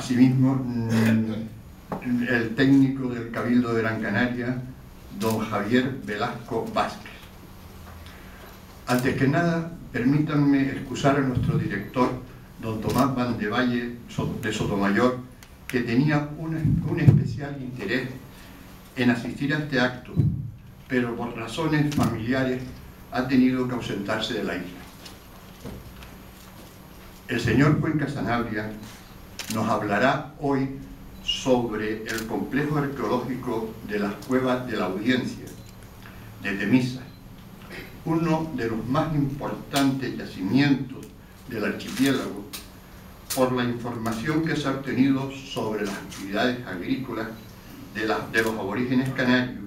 Asimismo, el técnico del Cabildo de Gran Canaria, don Javier Velasco Vázquez. Antes que nada, permítanme excusar a nuestro director, don Tomás Van de Valle de Sotomayor, que tenía un especial interés en asistir a este acto, pero por razones familiares ha tenido que ausentarse de la isla. El señor Cuenca Sanabria nos hablará hoy sobre el complejo arqueológico de las cuevas de la Audiencia, de Temisa, uno de los más importantes yacimientos del archipiélago, por la información que se ha obtenido sobre las actividades agrícolas de los aborígenes canarios,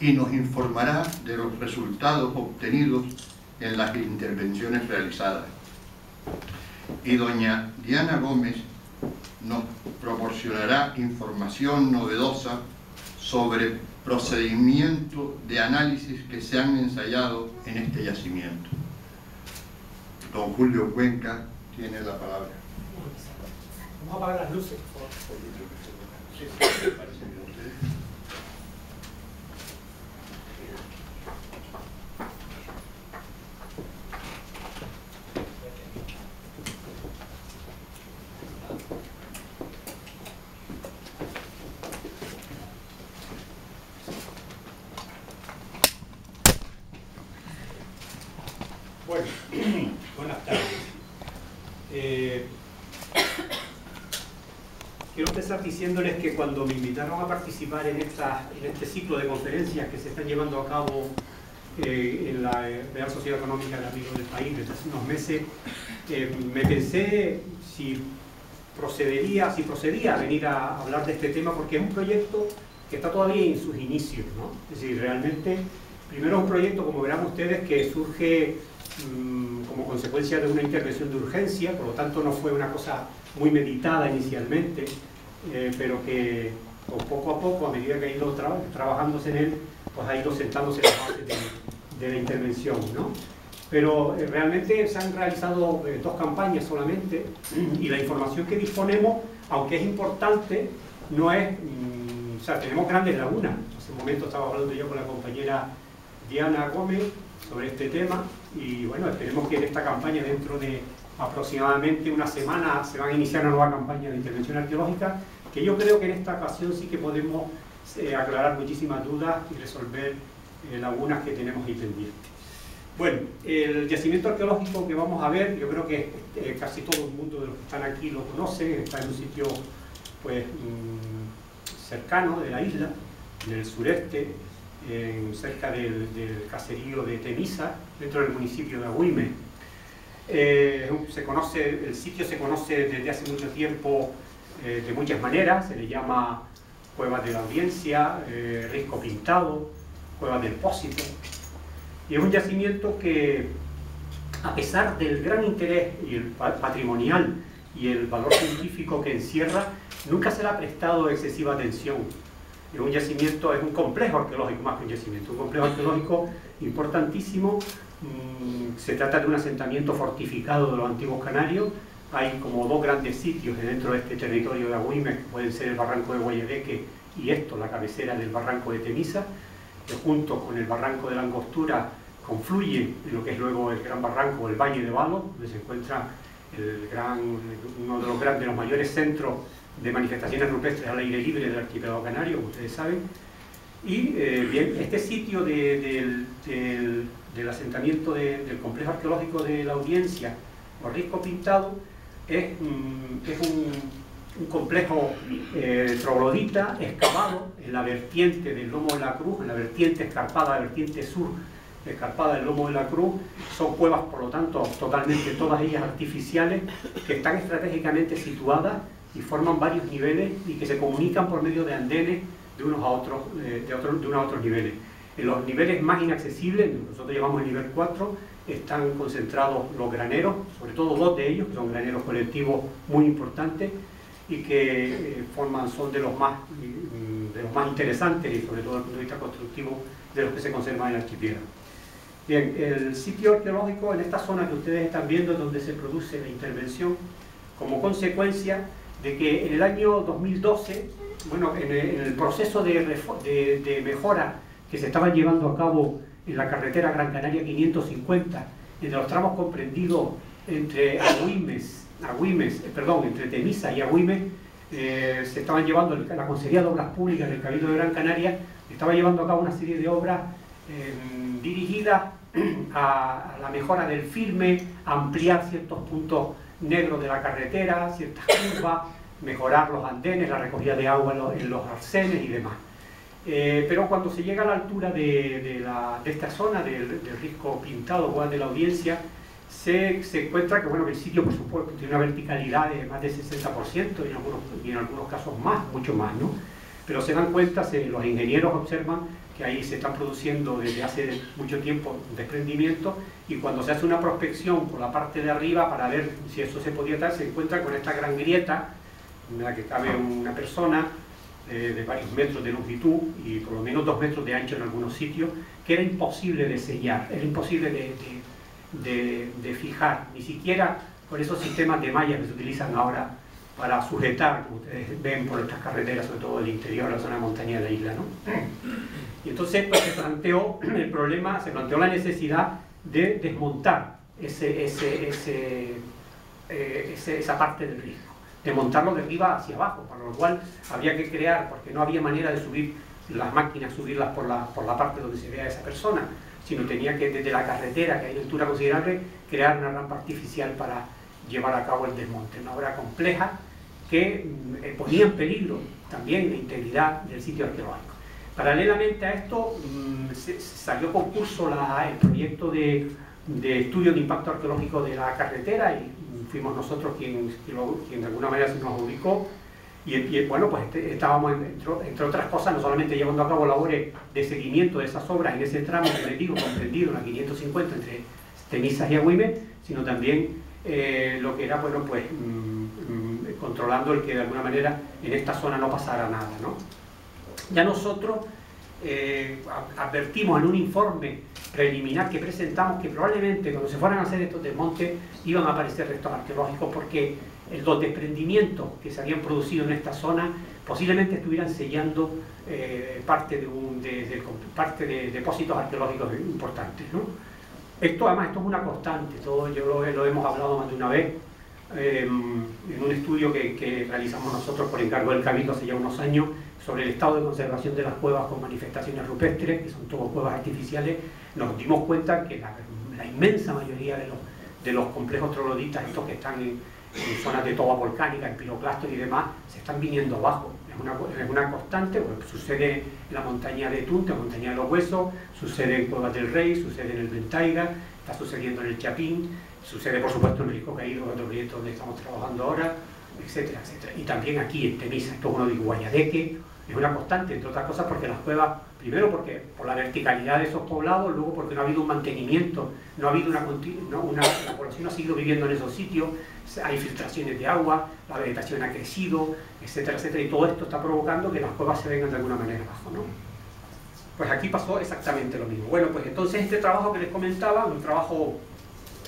y nos informará de los resultados obtenidos en las intervenciones realizadas. Y doña Diana Gómez nos proporcionará información novedosa sobre procedimientos de análisis que se han ensayado en este yacimiento. Don Julio Cuenca tiene la palabra. Vamos a apagar las luces, por favor. Sí, ¿me parece bien a ustedes? Bueno, buenas tardes. Quiero empezar diciéndoles que cuando me invitaron a participar en este ciclo de conferencias que se están llevando a cabo en la Real Sociedad Económica de Amigos del País desde hace unos meses, me pensé si procedía a venir a hablar de este tema, porque es un proyecto que está todavía en sus inicios, ¿no? Es decir, realmente, primero es un proyecto, como verán ustedes, que surge como consecuencia de una intervención de urgencia, por lo tanto no fue una cosa muy meditada inicialmente, pero que poco a poco, a medida que ha ido trabajándose en él, pues ha ido sentándose las bases de la intervención, ¿no? Pero realmente se han realizado 2 campañas solamente, y la información que disponemos, aunque es importante, no es... o sea, tenemos grandes lagunas. Hace un momento estaba hablando yo con la compañera Diana Gómez sobre este tema, y bueno, esperemos que en esta campaña, dentro de aproximadamente una semana, se va a iniciar una nueva campaña de intervención arqueológica, que yo creo que en esta ocasión sí que podemos aclarar muchísimas dudas y resolver lagunas que tenemos ahí pendientes. Bueno, el yacimiento arqueológico que vamos a ver, yo creo que casi todo el mundo de los que están aquí lo conocen, está en un sitio pues cercano de la isla, en el sureste, cerca del caserío de Temisa, dentro del municipio de Agüime. El sitio se conoce desde hace mucho tiempo de muchas maneras. Se le llama Cuevas de la Audiencia, Risco Pintado, Cuevas del Pósito, y es un yacimiento que, a pesar del gran interés y el patrimonial y el valor científico que encierra, nunca se le ha prestado excesiva atención. Es un yacimiento, es un complejo arqueológico más que un yacimiento, un complejo arqueológico importantísimo. Se trata de un asentamiento fortificado de los antiguos canarios. Hay como 2 grandes sitios dentro de este territorio de Agüime, que pueden ser el barranco de Guayabeque y la cabecera del barranco de Temisa, que junto con el barranco de la Angostura confluye en lo que es luego el gran barranco, el Valle de Valo, donde se encuentra uno de los mayores centros de manifestaciones rupestres al aire libre del archipiélago canario, como ustedes saben. Y bien, este sitio del asentamiento del complejo arqueológico de la Audiencia o Risco Pintado es un complejo troglodita excavado en la vertiente del Lomo de la Cruz, en la vertiente escarpada, la vertiente sur escarpada del Lomo de la Cruz. Son cuevas, por lo tanto, totalmente todas ellas artificiales, que están estratégicamente situadas y forman varios niveles y que se comunican por medio de andenes de unos a otros niveles. En los niveles más inaccesibles, nosotros llamamos el nivel 4, están concentrados los graneros, sobre todo 2 de ellos, que son graneros colectivos muy importantes y que son de los más interesantes, y sobre todo desde el punto de vista constructivo, de los que se conservan en el archipiélago. Bien, el sitio arqueológico en esta zona que ustedes están viendo es donde se produce la intervención. Como consecuencia, de que en el año 2012, bueno, en el proceso de mejora que se estaban llevando a cabo en la carretera Gran Canaria 550, en los tramos comprendidos entre entre Temisa y Agüimes, se estaban llevando, la Consejería de Obras Públicas del Cabildo de Gran Canaria estaba llevando a cabo una serie de obras dirigidas a la mejora del firme, a ampliar ciertos puntos negros de la carretera, ciertas curvas, mejorar los andenes, la recogida de agua en los arcenes y demás. Pero cuando se llega a la altura de esta zona del Risco Pintado, Cuevas de la Audiencia, se encuentra que, bueno, el sitio, por supuesto, tiene una verticalidad de más del 60% y en algunos casos más, mucho más, ¿no? Pero se dan cuenta, los ingenieros observan que ahí se están produciendo desde hace mucho tiempo desprendimientos, y cuando se hace una prospección por la parte de arriba para ver si eso se podía dar, se encuentra con esta gran grieta en la que cabe una persona de varios metros de longitud y por lo menos 2 metros de ancho en algunos sitios, que era imposible de sellar, era imposible de fijar, ni siquiera con esos sistemas de mallas que se utilizan ahora para sujetar, como ustedes ven por estas carreteras, sobre todo el interior, la zona de montaña de la isla, ¿no? Y entonces pues, se planteó el problema, se planteó la necesidad de desmontar esa parte del risco, de montarlo de arriba hacia abajo, para lo cual había que crear, porque no había manera de subir las máquinas, subirlas por la parte donde se vea esa persona, sino tenía que desde la carretera, que hay una altura considerable, crear una rampa artificial para llevar a cabo el desmonte. Una obra compleja que ponía en peligro también la integridad del sitio arqueológico. Paralelamente a esto, salió a concurso el proyecto de estudio de impacto arqueológico de la carretera, y fuimos nosotros quien de alguna manera se nos ubicó, y bueno, pues estábamos, entre otras cosas, no solamente llevando a cabo labores de seguimiento de esesas obras en ese tramo que les digo, comprendido en la 550 entre Temisa y Agüimes, sino también lo que era, bueno, pues controlando el que de alguna manera en esta zona no pasara nada, ¿no? Ya nosotros advertimos en un informe preliminar que presentamos que probablemente cuando se fueran a hacer estos desmontes iban a aparecer restos arqueológicos, porque los desprendimientos que se habían producido en esta zona posiblemente estuvieran sellando parte de depósitos arqueológicos importantes, ¿no? Además, esto es una constante, lo hemos hablado más de una vez, en un estudio que realizamos nosotros por encargo del Cabildo hace ya unos años, sobre el estado de conservación de las cuevas con manifestaciones rupestres, que son todas cuevas artificiales. Nos dimos cuenta que la inmensa mayoría de los complejos trogloditas, estos que están en zonas de toba volcánica, en piroclastos y demás, se están viniendo abajo. Es una constante, pues, sucede en la montaña de Tunte, montaña de los Huesos, sucede en Cuevas del Rey, sucede en el Ventaiga, está sucediendo en el Chapín, sucede por supuesto en el Risco Caído, otro proyecto donde estamos trabajando ahora, etcétera, etcétera. Y también aquí en Temisa, esto es uno de Guayadeque, es una constante, entre otras cosas porque las cuevas, primero porque por la verticalidad de esos poblados, luego porque no ha habido un mantenimiento, no ha habido la población ha seguido viviendo en esos sitios, hay filtraciones de agua, la vegetación ha crecido, etcétera, etcétera, y todo esto está provocando que las cuevas se vengan de alguna manera abajo, ¿no? Pues aquí pasó exactamente lo mismo. Bueno, pues entonces este trabajo que les comentaba, un trabajo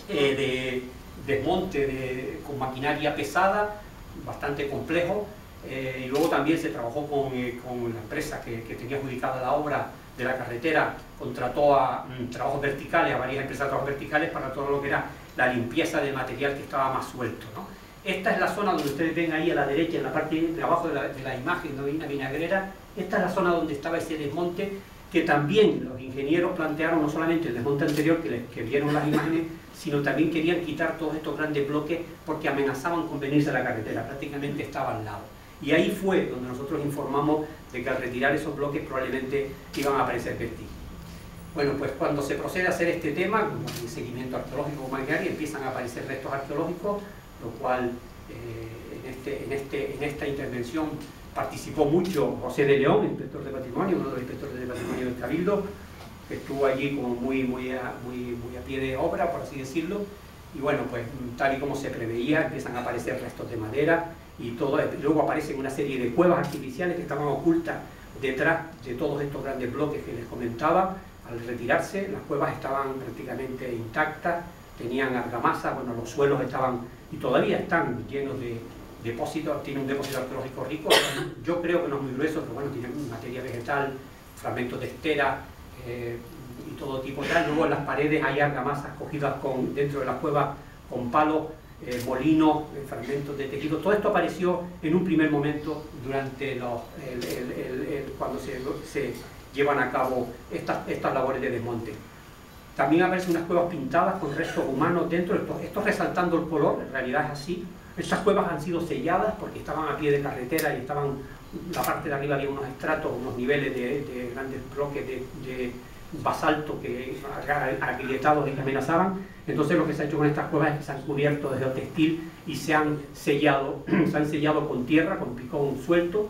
de desmonte con maquinaria pesada, bastante complejo, y luego también se trabajó con la empresa que tenía adjudicada la obra de la carretera, contrató a trabajos verticales, a varias empresas de trabajos verticales para todo lo que era la limpieza del material que estaba más suelto, ¿no? Esta es la zona donde ustedes ven ahí a la derecha, en la parte de abajo de la imagen, donde hay una vinagrera. Esta es la zona donde estaba ese desmonte, que también los ingenieros plantearon no solamente el desmonte anterior que vieron las imágenes, sino también querían quitar todos estos grandes bloques porque amenazaban con venirse a la carretera, prácticamente estaba al lado. Y ahí fue donde nosotros informamos de que al retirar esos bloques probablemente iban a aparecer vestigios. Bueno, pues cuando se procede a hacer este tema, como el seguimiento arqueológico humanitario, empiezan a aparecer restos arqueológicos, lo cual en esta intervención participó mucho José de León, inspector de patrimonio, uno de los inspectores de patrimonio del Cabildo, que estuvo allí como muy a pie de obra, por así decirlo. Y bueno, pues tal y como se preveía, empiezan a aparecer restos de madera y todo. Luego aparecen una serie de cuevas artificiales que estaban ocultas detrás de todos estos grandes bloques que les comentaba. Al retirarse, las cuevas estaban prácticamente intactas, tenían argamasa, bueno, los suelos estaban y todavía están llenos de depósito, tiene un depósito arqueológico rico. Yo creo que no es muy grueso, pero bueno, tiene materia vegetal, fragmentos de estera y todo tipo de tal. Luego en las paredes hay argamasas cogidas dentro de la cueva con palos, molinos, fragmentos de tejido. Todo esto apareció en un primer momento durante cuando se llevan a cabo estas labores de desmonte. También aparecen unas cuevas pintadas con restos humanos dentro, esto resaltando el color, en realidad es así. Estas cuevas han sido selladas porque estaban a pie de carretera y la parte de arriba había unos estratos, unos niveles de grandes bloques de basalto agrietados que amenazaban. Entonces lo que se ha hecho con estas cuevas es que se han cubierto de textil y se han sellado con tierra, con picón suelto,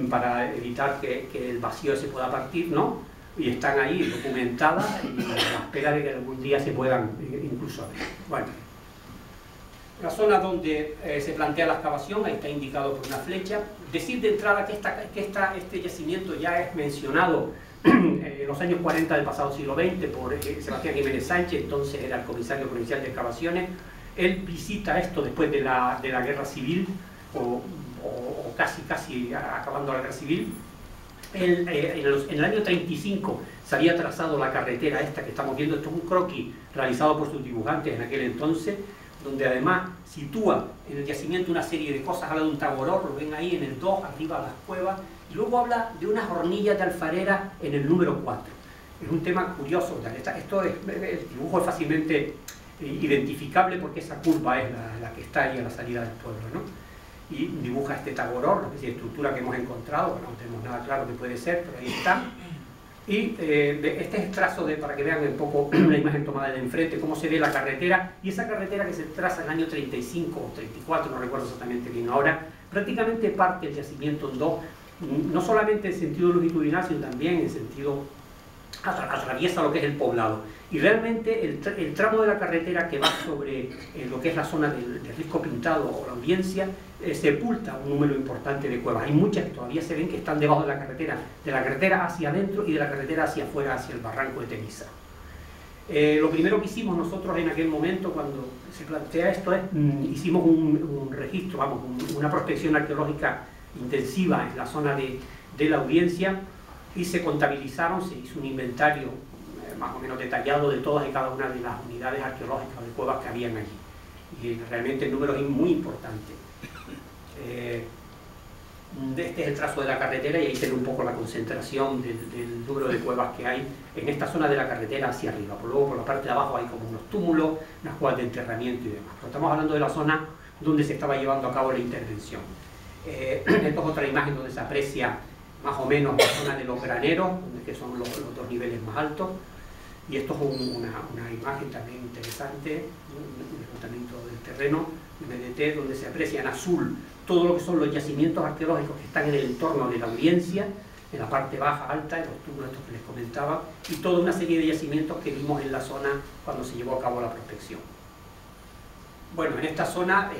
para evitar que el vacío se pueda partir, ¿no? Y están ahí documentadas y a la espera de que algún día se puedan incluso ver. Bueno, la zona donde se plantea la excavación, ahí está indicado por una flecha. Decir de entrada que este yacimiento ya es mencionado en los años 40 del pasado siglo XX por Sebastián Jiménez Sánchez, entonces era el comisario provincial de excavaciones. Él visita esto después de la guerra civil, o casi acabando la guerra civil. En el año 35 se había trazado la carretera esta que estamos viendo. Esto es un croquis realizado por sus dibujantes en aquel entonces, donde además sitúa en el yacimiento una serie de cosas. Habla de un taboror, lo ven ahí en el 2, arriba a las cuevas, y luego habla de unas hornillas de alfarera en el número 4. Es un tema curioso. El dibujo es fácilmente identificable porque esa curva es la que está ahí a la salida del pueblo, ¿no? Y dibuja este taboror, una especie de estructura que hemos encontrado, no tenemos nada claro que puede ser, pero ahí está. Y este es el trazo para que vean un poco la imagen tomada de enfrente, cómo se ve la carretera, y esa carretera que se traza en el año 35 o 34, no recuerdo exactamente bien ahora, prácticamente parte el yacimiento en dos, no solamente en sentido longitudinal, sino también en sentido atraviesa lo que es el poblado. Y realmente el tramo de la carretera que va sobre lo que es la zona del Risco Pintado o la Audiencia, sepulta un número importante de cuevas. Hay muchas que todavía se ven que están debajo de la carretera hacia adentro y de la carretera hacia afuera, hacia el barranco de Temisa. Lo primero que hicimos nosotros en aquel momento, cuando se plantea esto, es hicimos un registro, una prospección arqueológica intensiva en la zona de la Audiencia, y se contabilizaron, se hizo un inventario más o menos detallado de todas y cada una de las unidades arqueológicas de cuevas que habían allí. Y realmente el número es muy importante. Este es el trazo de la carretera y ahí se ve un poco la concentración del número de cuevas que hay en esta zona de la carretera hacia arriba. Luego por la parte de abajo hay como unos túmulos, unas cuevas de enterramiento y demás. Pero estamos hablando de la zona donde se estaba llevando a cabo la intervención. Esto es otra imagen donde se aprecia más o menos la zona de los graneros, que son los dos niveles más altos. Y esto es una imagen también interesante, un levantamiento del terreno, MDT, donde se aprecia en azul todo lo que son los yacimientos arqueológicos que están en el entorno de la Audiencia, en la parte baja, alta, en los túmulos estos que les comentaba, y toda una serie de yacimientos que vimos en la zona cuando se llevó a cabo la prospección. Bueno, en esta zona,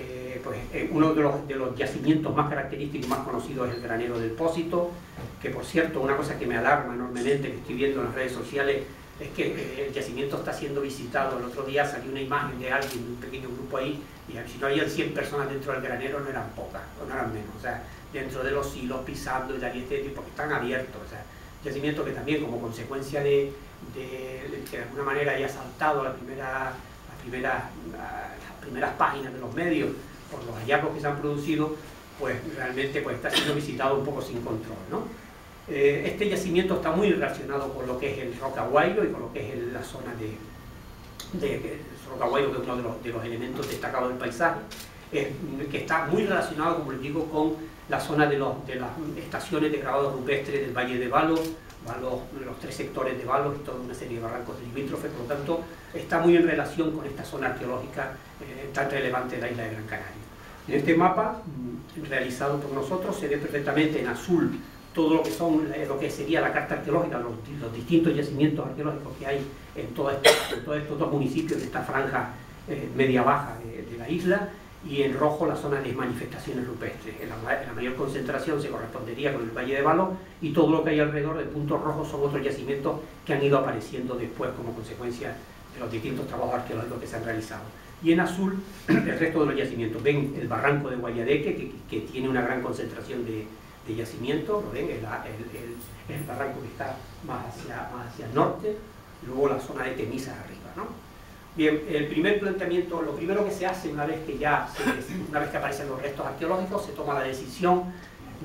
uno de los yacimientos más característicos y más conocidos es el granero del Pósito, que por cierto, una cosa que me alarma enormemente, que estoy viendo en las redes sociales, es que el yacimiento está siendo visitado. El otro día salió una imagen de alguien, de un pequeño grupo ahí, y si no habían 100 personas dentro del granero, no eran pocas, o no eran menos, o sea, dentro de los silos, pisando y tal, y porque están abiertos, o sea, yacimiento que también como consecuencia de que de alguna manera haya saltado las primeras páginas de los medios por los hallazgos que se han producido, pues realmente está siendo visitado un poco sin control, ¿no? Este yacimiento está muy relacionado con lo que es el Rocahuaylo y con lo que es la zona de Rocahuaylo, que es uno de los elementos destacados del paisaje, que está muy relacionado, como les digo, con la zona de las estaciones de grabados rupestres del Valle de Balos, los 3 sectores de Balos y toda una serie de barrancos limítrofes. Por lo tanto, está muy en relación con esta zona arqueológica tan relevante de la isla de Gran Canaria. En este mapa, realizado por nosotros, se ve perfectamente en azul todo lo que sería la carta arqueológica, los distintos yacimientos arqueológicos que hay en todos estos dos municipios de esta franja media-baja de la isla, y en rojo la zona de manifestaciones rupestres. La mayor concentración se correspondería con el Valle de Balos, y todo lo que hay alrededor de puntos rojos son otros yacimientos que han ido apareciendo después como consecuencia los distintos trabajos arqueológicos que se han realizado. Y en azul, el resto de los yacimientos. Ven el barranco de Guayadeque, que tiene una gran concentración de yacimientos, ¿lo ven? El barranco que está más hacia el norte, luego la zona de Temizas arriba, ¿no? Bien, el primer planteamiento, lo primero que se hace una vez que aparecen los restos arqueológicos, se toma la decisión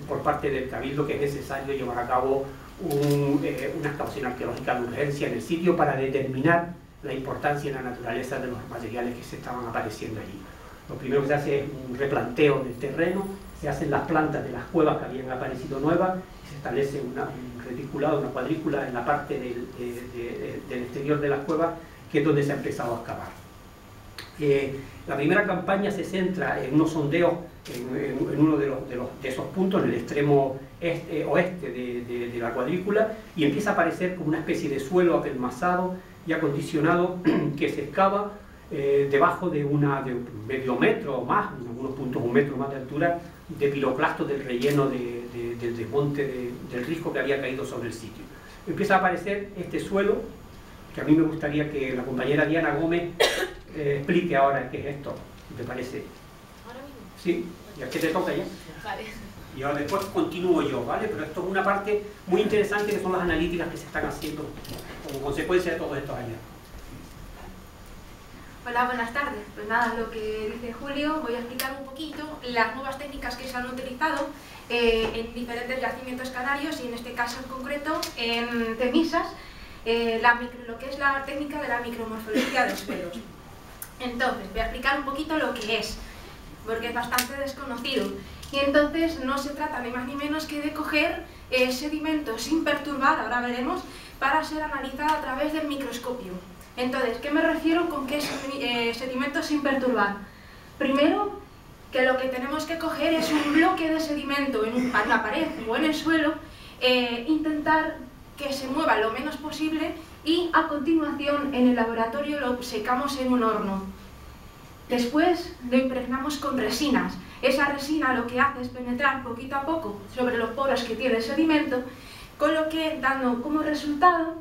por parte del Cabildo que es necesario llevar a cabo una excavación arqueológica de urgencia en el sitio para determinar la importancia y la naturaleza de los materiales que se estaban apareciendo allí. Lo primero que se hace es un replanteo del terreno, se hacen las plantas de las cuevas que habían aparecido nuevas y se establece un reticulado, una cuadrícula en la parte del exterior de las cuevas, que es donde se ha empezado a excavar. La primera campaña se centra en unos sondeos en uno de esos puntos, en el extremo oeste de la cuadrícula, y empieza a aparecer como una especie de suelo apelmazado y acondicionado que se excava debajo de medio metro o más, en algunos puntos 1 metro más de altura, de piroclastos del relleno del desmonte del risco que había caído sobre el sitio. Empieza a aparecer este suelo, que a mí me gustaría que la compañera Diana Gómez explique ahora qué es esto, ¿te parece? ¿Ahora mismo? Sí, ya que te toca ya. Vale. Y ahora después continúo yo, ¿vale? Pero esto es una parte muy interesante que son las analíticas que se están haciendo como consecuencia de todos estos años. Hola, buenas tardes. Pues nada, lo que dice Julio, voy a explicar un poquito las nuevas técnicas que se han utilizado en diferentes yacimientos canarios y en este caso en concreto en Temizas, lo que es la técnica de la micromorfología de suelos. Entonces, voy a explicar un poquito lo que es, porque es bastante desconocido. Y entonces no se trata ni más ni menos que de coger sedimento sin perturbar, ahora veremos, para ser analizado a través del microscopio. Entonces, ¿qué me refiero con que es sedimento sin perturbar? Primero, que lo que tenemos que coger es un bloque de sedimento en la pared o en el suelo, intentar que se mueva lo menos posible y a continuación en el laboratorio lo secamos en un horno. Después lo impregnamos con resinas. Esa resina lo que hace es penetrar poquito a poco sobre los poros que tiene el sedimento, con lo que dando como resultado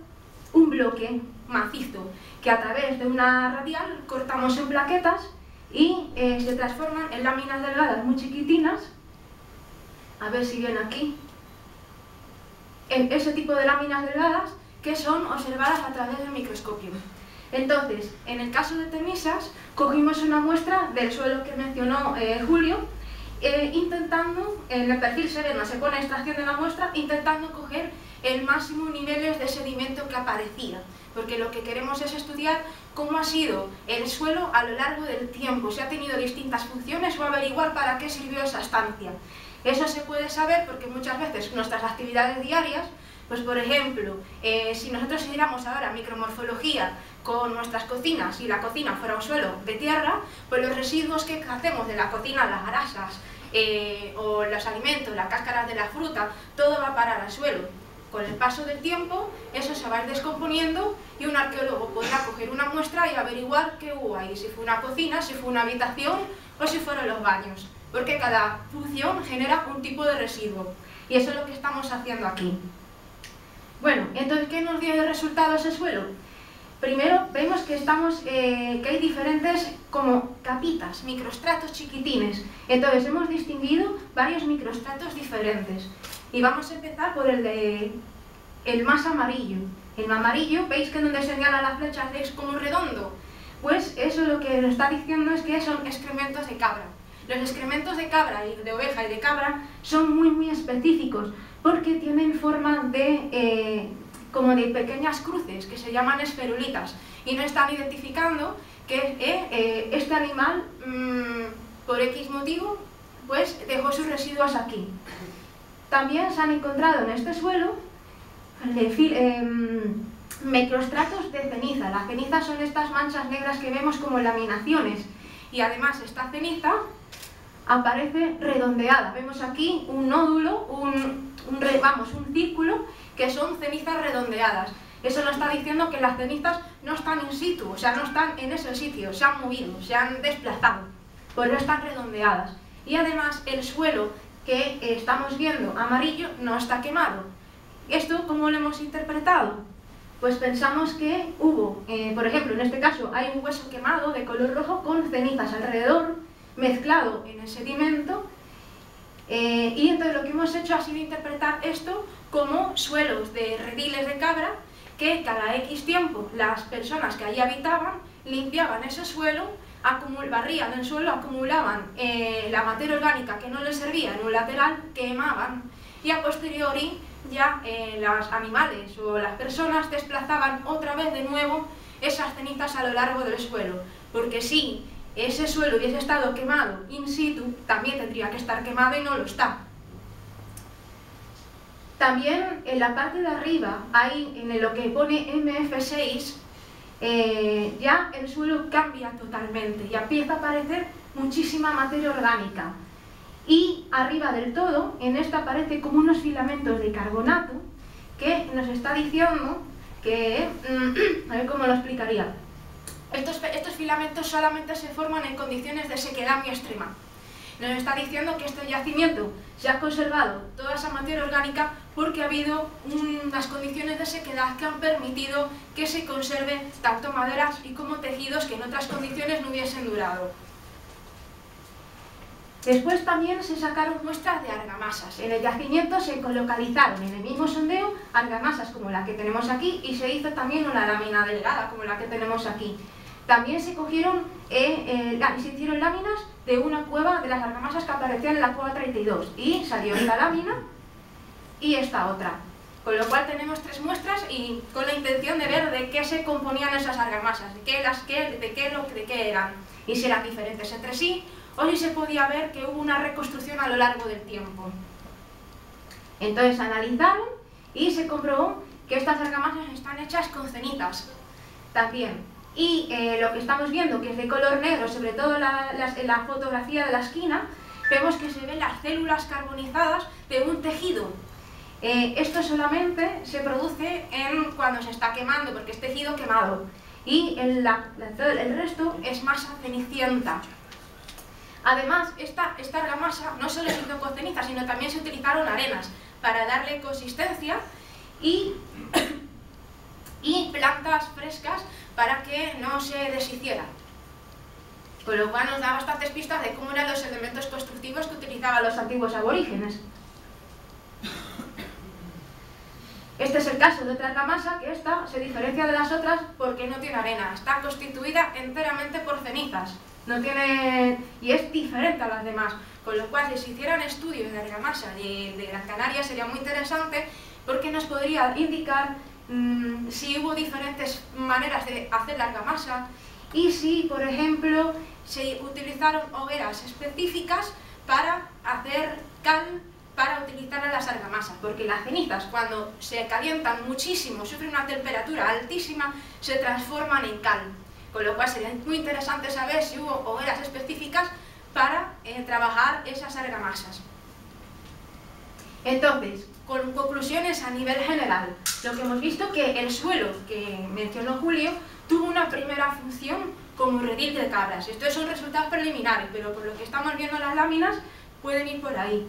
un bloque macizo que a través de una radial cortamos en plaquetas y se transforman en láminas delgadas muy chiquitinas. A ver si ven aquí. En ese tipo de láminas delgadas que son observadas a través del microscopio. Entonces, en el caso de Temizas, cogimos una muestra del suelo que mencionó Julio, intentando, en el perfil sereno se pone extracción de la muestra, intentando coger el máximo niveles de sedimento que aparecía, porque lo que queremos es estudiar cómo ha sido el suelo a lo largo del tiempo, si ha tenido distintas funciones o averiguar para qué sirvió esa estancia. Eso se puede saber porque muchas veces nuestras actividades diarias, pues por ejemplo, si nosotros hiciéramos ahora micromorfología con nuestras cocinas y la cocina fuera un suelo de tierra, pues los residuos que hacemos de la cocina, las grasas o los alimentos, las cáscaras de la fruta, todo va a parar al suelo. Con el paso del tiempo, eso se va a ir descomponiendo y un arqueólogo podrá coger una muestra y averiguar qué hubo ahí, si fue una cocina, si fue una habitación o si fueron los baños, porque cada función genera un tipo de residuo y eso es lo que estamos haciendo aquí. Bueno, entonces, ¿qué nos dio de resultado ese suelo? Primero, vemos que que hay diferentes como capitas, microstratos chiquitines. Entonces, hemos distinguido varios microstratos diferentes. Y vamos a empezar por el más amarillo. El amarillo, ¿veis que donde señala la flecha es como redondo? Pues eso lo que nos está diciendo es que son excrementos de cabra. Los excrementos de cabra y de oveja y de cabra son muy específicos porque tienen forma de como de pequeñas cruces que se llaman esferulitas y nos están identificando que este animal por X motivo pues dejó sus residuos aquí. También se han encontrado en este suelo microstratos de ceniza. Las cenizas son estas manchas negras que vemos como laminaciones y además esta ceniza aparece redondeada. Vemos aquí un nódulo, un círculo que son cenizas redondeadas. Eso nos está diciendo que las cenizas no están in situ, o sea, no están en ese sitio, se han movido, se han desplazado, por eso están redondeadas. Y además el suelo que estamos viendo amarillo no está quemado. ¿Esto cómo lo hemos interpretado? pues pensamos que hubo, por ejemplo, en este caso hay un hueso quemado de color rojo con cenizas alrededor, mezclado en el sedimento, y entonces lo que hemos hecho ha sido interpretar esto como suelos de rediles de cabra, que cada X tiempo las personas que allí habitaban limpiaban ese suelo, barrían el suelo, acumulaban la materia orgánica que no les servía en un lateral, quemaban, y a posteriori ya los animales o las personas desplazaban otra vez de nuevo esas cenizas a lo largo del suelo, porque si ese suelo hubiese estado quemado in situ, también tendría que estar quemado y no lo está. También en la parte de arriba, ahí en lo que pone MF6, ya el suelo cambia totalmente y empieza a aparecer muchísima materia orgánica. Y arriba del todo, en esta aparece como unos filamentos de carbonato que nos está diciendo que, a ver cómo lo explicaría, estos filamentos solamente se forman en condiciones de sequedad muy extrema. Nos está diciendo que este yacimiento se ha conservado toda esa materia orgánica porque ha habido unas condiciones de sequedad que han permitido que se conserven tanto maderas y como tejidos que en otras condiciones no hubiesen durado. Después también se sacaron muestras de argamasas. En el yacimiento se localizaron en el mismo sondeo argamasas como la que tenemos aquí y se hizo también una lámina delgada como la que tenemos aquí. También se cogieron se hicieron láminas de una cueva de las argamasas que aparecían en la cueva 32 y salió esta lámina y esta otra. Con lo cual tenemos 3 muestras y con la intención de ver de qué se componían esas argamasas, de qué eran y si eran diferentes entre sí o si se podía ver que hubo una reconstrucción a lo largo del tiempo. Entonces analizaron y se comprobó que estas argamasas están hechas con cenizas también. Y lo que estamos viendo, que es de color negro, sobre todo en la fotografía de la esquina, vemos que se ven las células carbonizadas de un tejido. Esto solamente se produce cuando se está quemando, porque es tejido quemado. Y el resto es masa cenicienta. Además, esta argamasa no solo se hizo con ceniza, sino también se utilizaron arenas para darle consistencia y plantas frescas para que no se deshiciera. Con lo cual nos da bastantes pistas de cómo eran los elementos constructivos que utilizaban los antiguos aborígenes. Este es el caso de otra argamasa, que esta se diferencia de las otras porque no tiene arena, está constituida enteramente por cenizas. Y es diferente a las demás, con lo cual si se hicieran estudios de argamasa de Gran Canaria sería muy interesante porque nos podría indicar si hubo diferentes maneras de hacer la argamasa y si, por ejemplo, se utilizaron hogueras específicas para hacer cal para utilizar en las argamasas, porque las cenizas cuando se calientan muchísimo, sufren una temperatura altísima, se transforman en cal, con lo cual sería muy interesante saber si hubo hogueras específicas para trabajar esas argamasas. Entonces, con conclusiones a nivel general, lo que hemos visto que el suelo que mencionó Julio tuvo una primera función como redil de cabras. Estos son resultados preliminares, pero por lo que estamos viendo en las láminas pueden ir por ahí.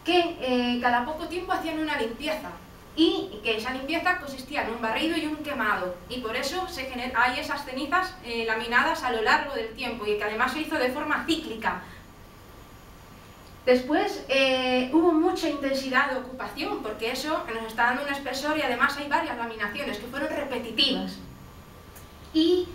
Que cada poco tiempo hacían una limpieza y que esa limpieza consistía en un barrido y un quemado y por eso hay esas cenizas laminadas a lo largo del tiempo y que además se hizo de forma cíclica. Después hubo mucha intensidad de ocupación porque eso nos está dando un espesor y además hay varias laminaciones que fueron repetitivas. Y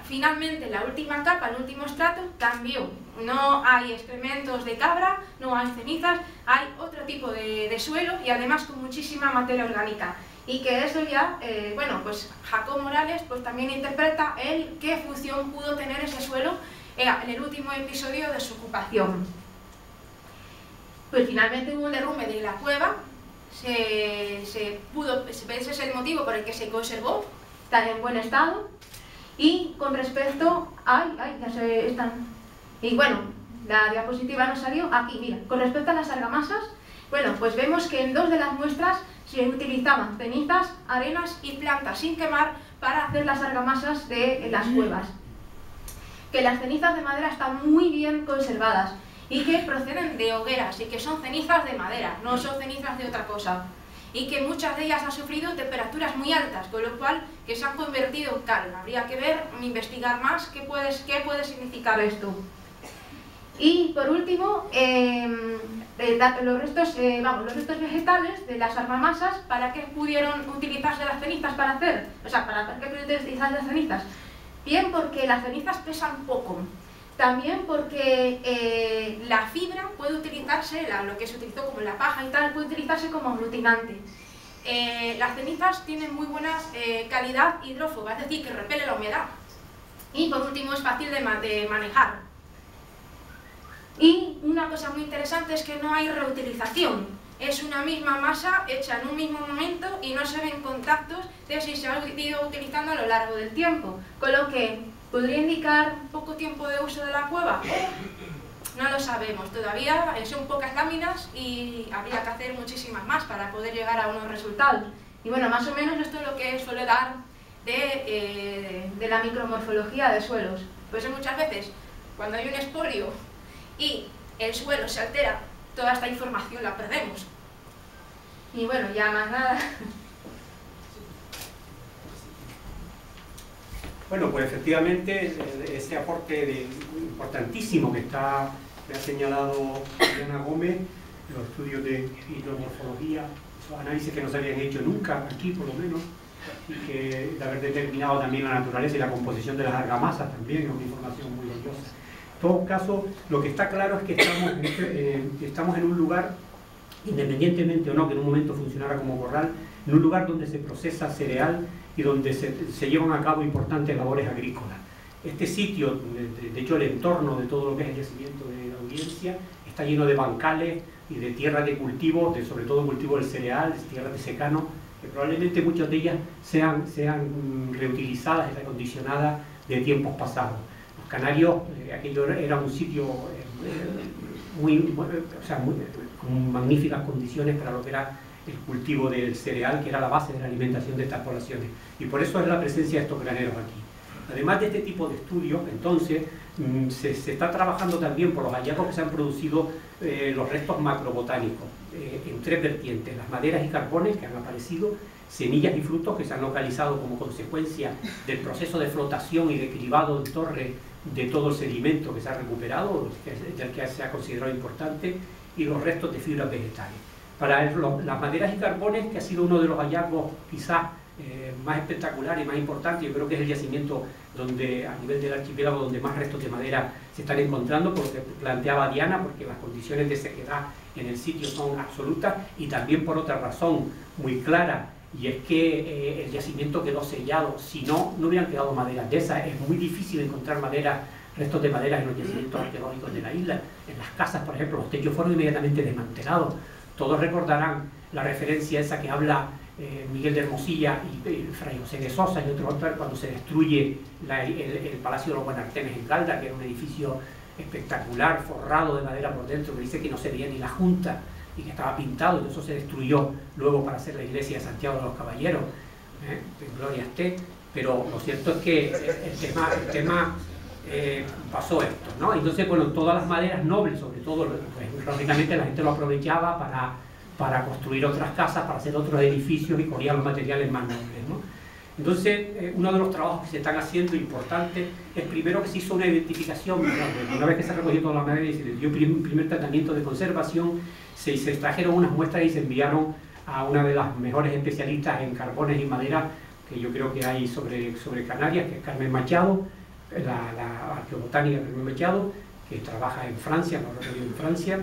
finalmente la última capa, el último estrato, cambió. No hay excrementos de cabra, no hay cenizas, hay otro tipo de suelo y además con muchísima materia orgánica. Y que eso ya, bueno, pues Jacob Morales pues también interpreta qué función pudo tener ese suelo en el último episodio de su ocupación. Pues finalmente hubo un derrumbe de la cueva, ese es el motivo por el que se conservó, está en buen estado. Y con respecto y bueno, la diapositiva no salió, aquí, mira, con respecto a las argamasas, bueno, pues vemos que en 2 de las muestras se utilizaban cenizas, arenas y plantas sin quemar para hacer las argamasas de las cuevas. Que las cenizas de madera están muy bien conservadas y que proceden de hogueras y que son cenizas de madera, no son cenizas de otra cosa. y que muchas de ellas han sufrido temperaturas muy altas, con lo cual que se han convertido en cal. Habría que ver, investigar más qué puede significar esto. Y por último, los restos vegetales de las argamasas, ¿para qué pudieron utilizarse las cenizas para hacer? O sea, ¿para qué pudieron utilizarse las cenizas? Bien, porque las cenizas pesan poco. También porque la fibra puede utilizarse, lo que se utilizó como la paja y tal, puede utilizarse como aglutinante. Las cenizas tienen muy buena calidad hidrófoba, es decir, que repele la humedad. Y por último, es fácil de manejar. Y una cosa muy interesante es que no hay reutilización. Es una misma masa hecha en un mismo momento y no se ven contactos de si se ha ido utilizando a lo largo del tiempo. Con lo que podría indicar poco tiempo de uso de la cueva. No lo sabemos. Todavía son pocas láminas y habría que hacer muchísimas más para poder llegar a unos resultados. Y bueno, más o menos esto es lo que suele dar de la micromorfología de suelos. Pues muchas veces, cuando hay un expolio y el suelo se altera, toda esta información la perdemos. Y bueno, ya más nada. Bueno, pues efectivamente ese aporte importantísimo que ha señalado Diana Gómez, los estudios de hidromorfología, esos análisis que no se habían hecho nunca aquí por lo menos, y que de haber determinado también la naturaleza y la composición de las argamasas también es una información muy valiosa. En todo caso, lo que está claro es que estamos en un lugar, independientemente o no que en un momento funcionara como corral, en un lugar donde se procesa cereal y donde se llevan a cabo importantes labores agrícolas. Este sitio, de hecho el entorno de todo lo que es el yacimiento de la Audiencia, está lleno de bancales y de tierras de cultivo, sobre todo cultivo del cereal, tierras de secano, que probablemente muchas de ellas sean reutilizadas y recondicionadas de tiempos pasados. Los Canarios, aquello era un sitio con magníficas condiciones para lo que era el cultivo del cereal, que era la base de la alimentación de estas poblaciones. Y por eso es la presencia de estos graneros aquí. Además de este tipo de estudios, entonces, se está trabajando también por los hallazgos que se han producido los restos macrobotánicos, en tres vertientes: las maderas y carbones que han aparecido, semillas y frutos que se han localizado como consecuencia del proceso de flotación y de cribado en torre de todo el sedimento que se ha recuperado, del que se ha considerado importante, y los restos de fibras vegetales. Para las maderas y carbones, que ha sido uno de los hallazgos quizás más espectaculares y más importantes, yo creo que es el yacimiento donde, a nivel del archipiélago, donde más restos de madera se están encontrando, por lo que planteaba Diana, porque las condiciones de sequedad en el sitio son absolutas, y también por otra razón muy clara, y es que el yacimiento quedó sellado. Si no hubieran quedado maderas de esas. Es muy difícil encontrar restos de madera en los yacimientos arqueológicos de la isla. En las casas, por ejemplo, los techos fueron inmediatamente desmantelados. Todos recordarán la referencia esa que habla Miguel de Hermosilla y Fray José de Sosa y otros autores cuando se destruye el Palacio de los Buenartenes en Calda, que era un edificio espectacular, forrado de madera por dentro, que dice que no se veía ni la junta y que estaba pintado, y eso se destruyó luego para hacer la iglesia de Santiago de los Caballeros, en gloria esté. Pero lo cierto es que el tema pasó esto, ¿no? Entonces, bueno, todas las maderas nobles, sobre todo, pues, lógicamente la gente lo aprovechaba para construir otras casas, para hacer otros edificios, y cogía los materiales más nobles, ¿no? Entonces, uno de los trabajos que se están haciendo importante es primero que se hizo una identificación, ¿no? Una vez que se recogió toda la madera y se le dio un primer tratamiento de conservación, se extrajeron unas muestras y se enviaron a una de las mejores especialistas en carbones y madera que yo creo que hay sobre Canarias, que es Carmen Machado, la arqueobotánica Carmen Machado, que trabaja en Francia, en Francia,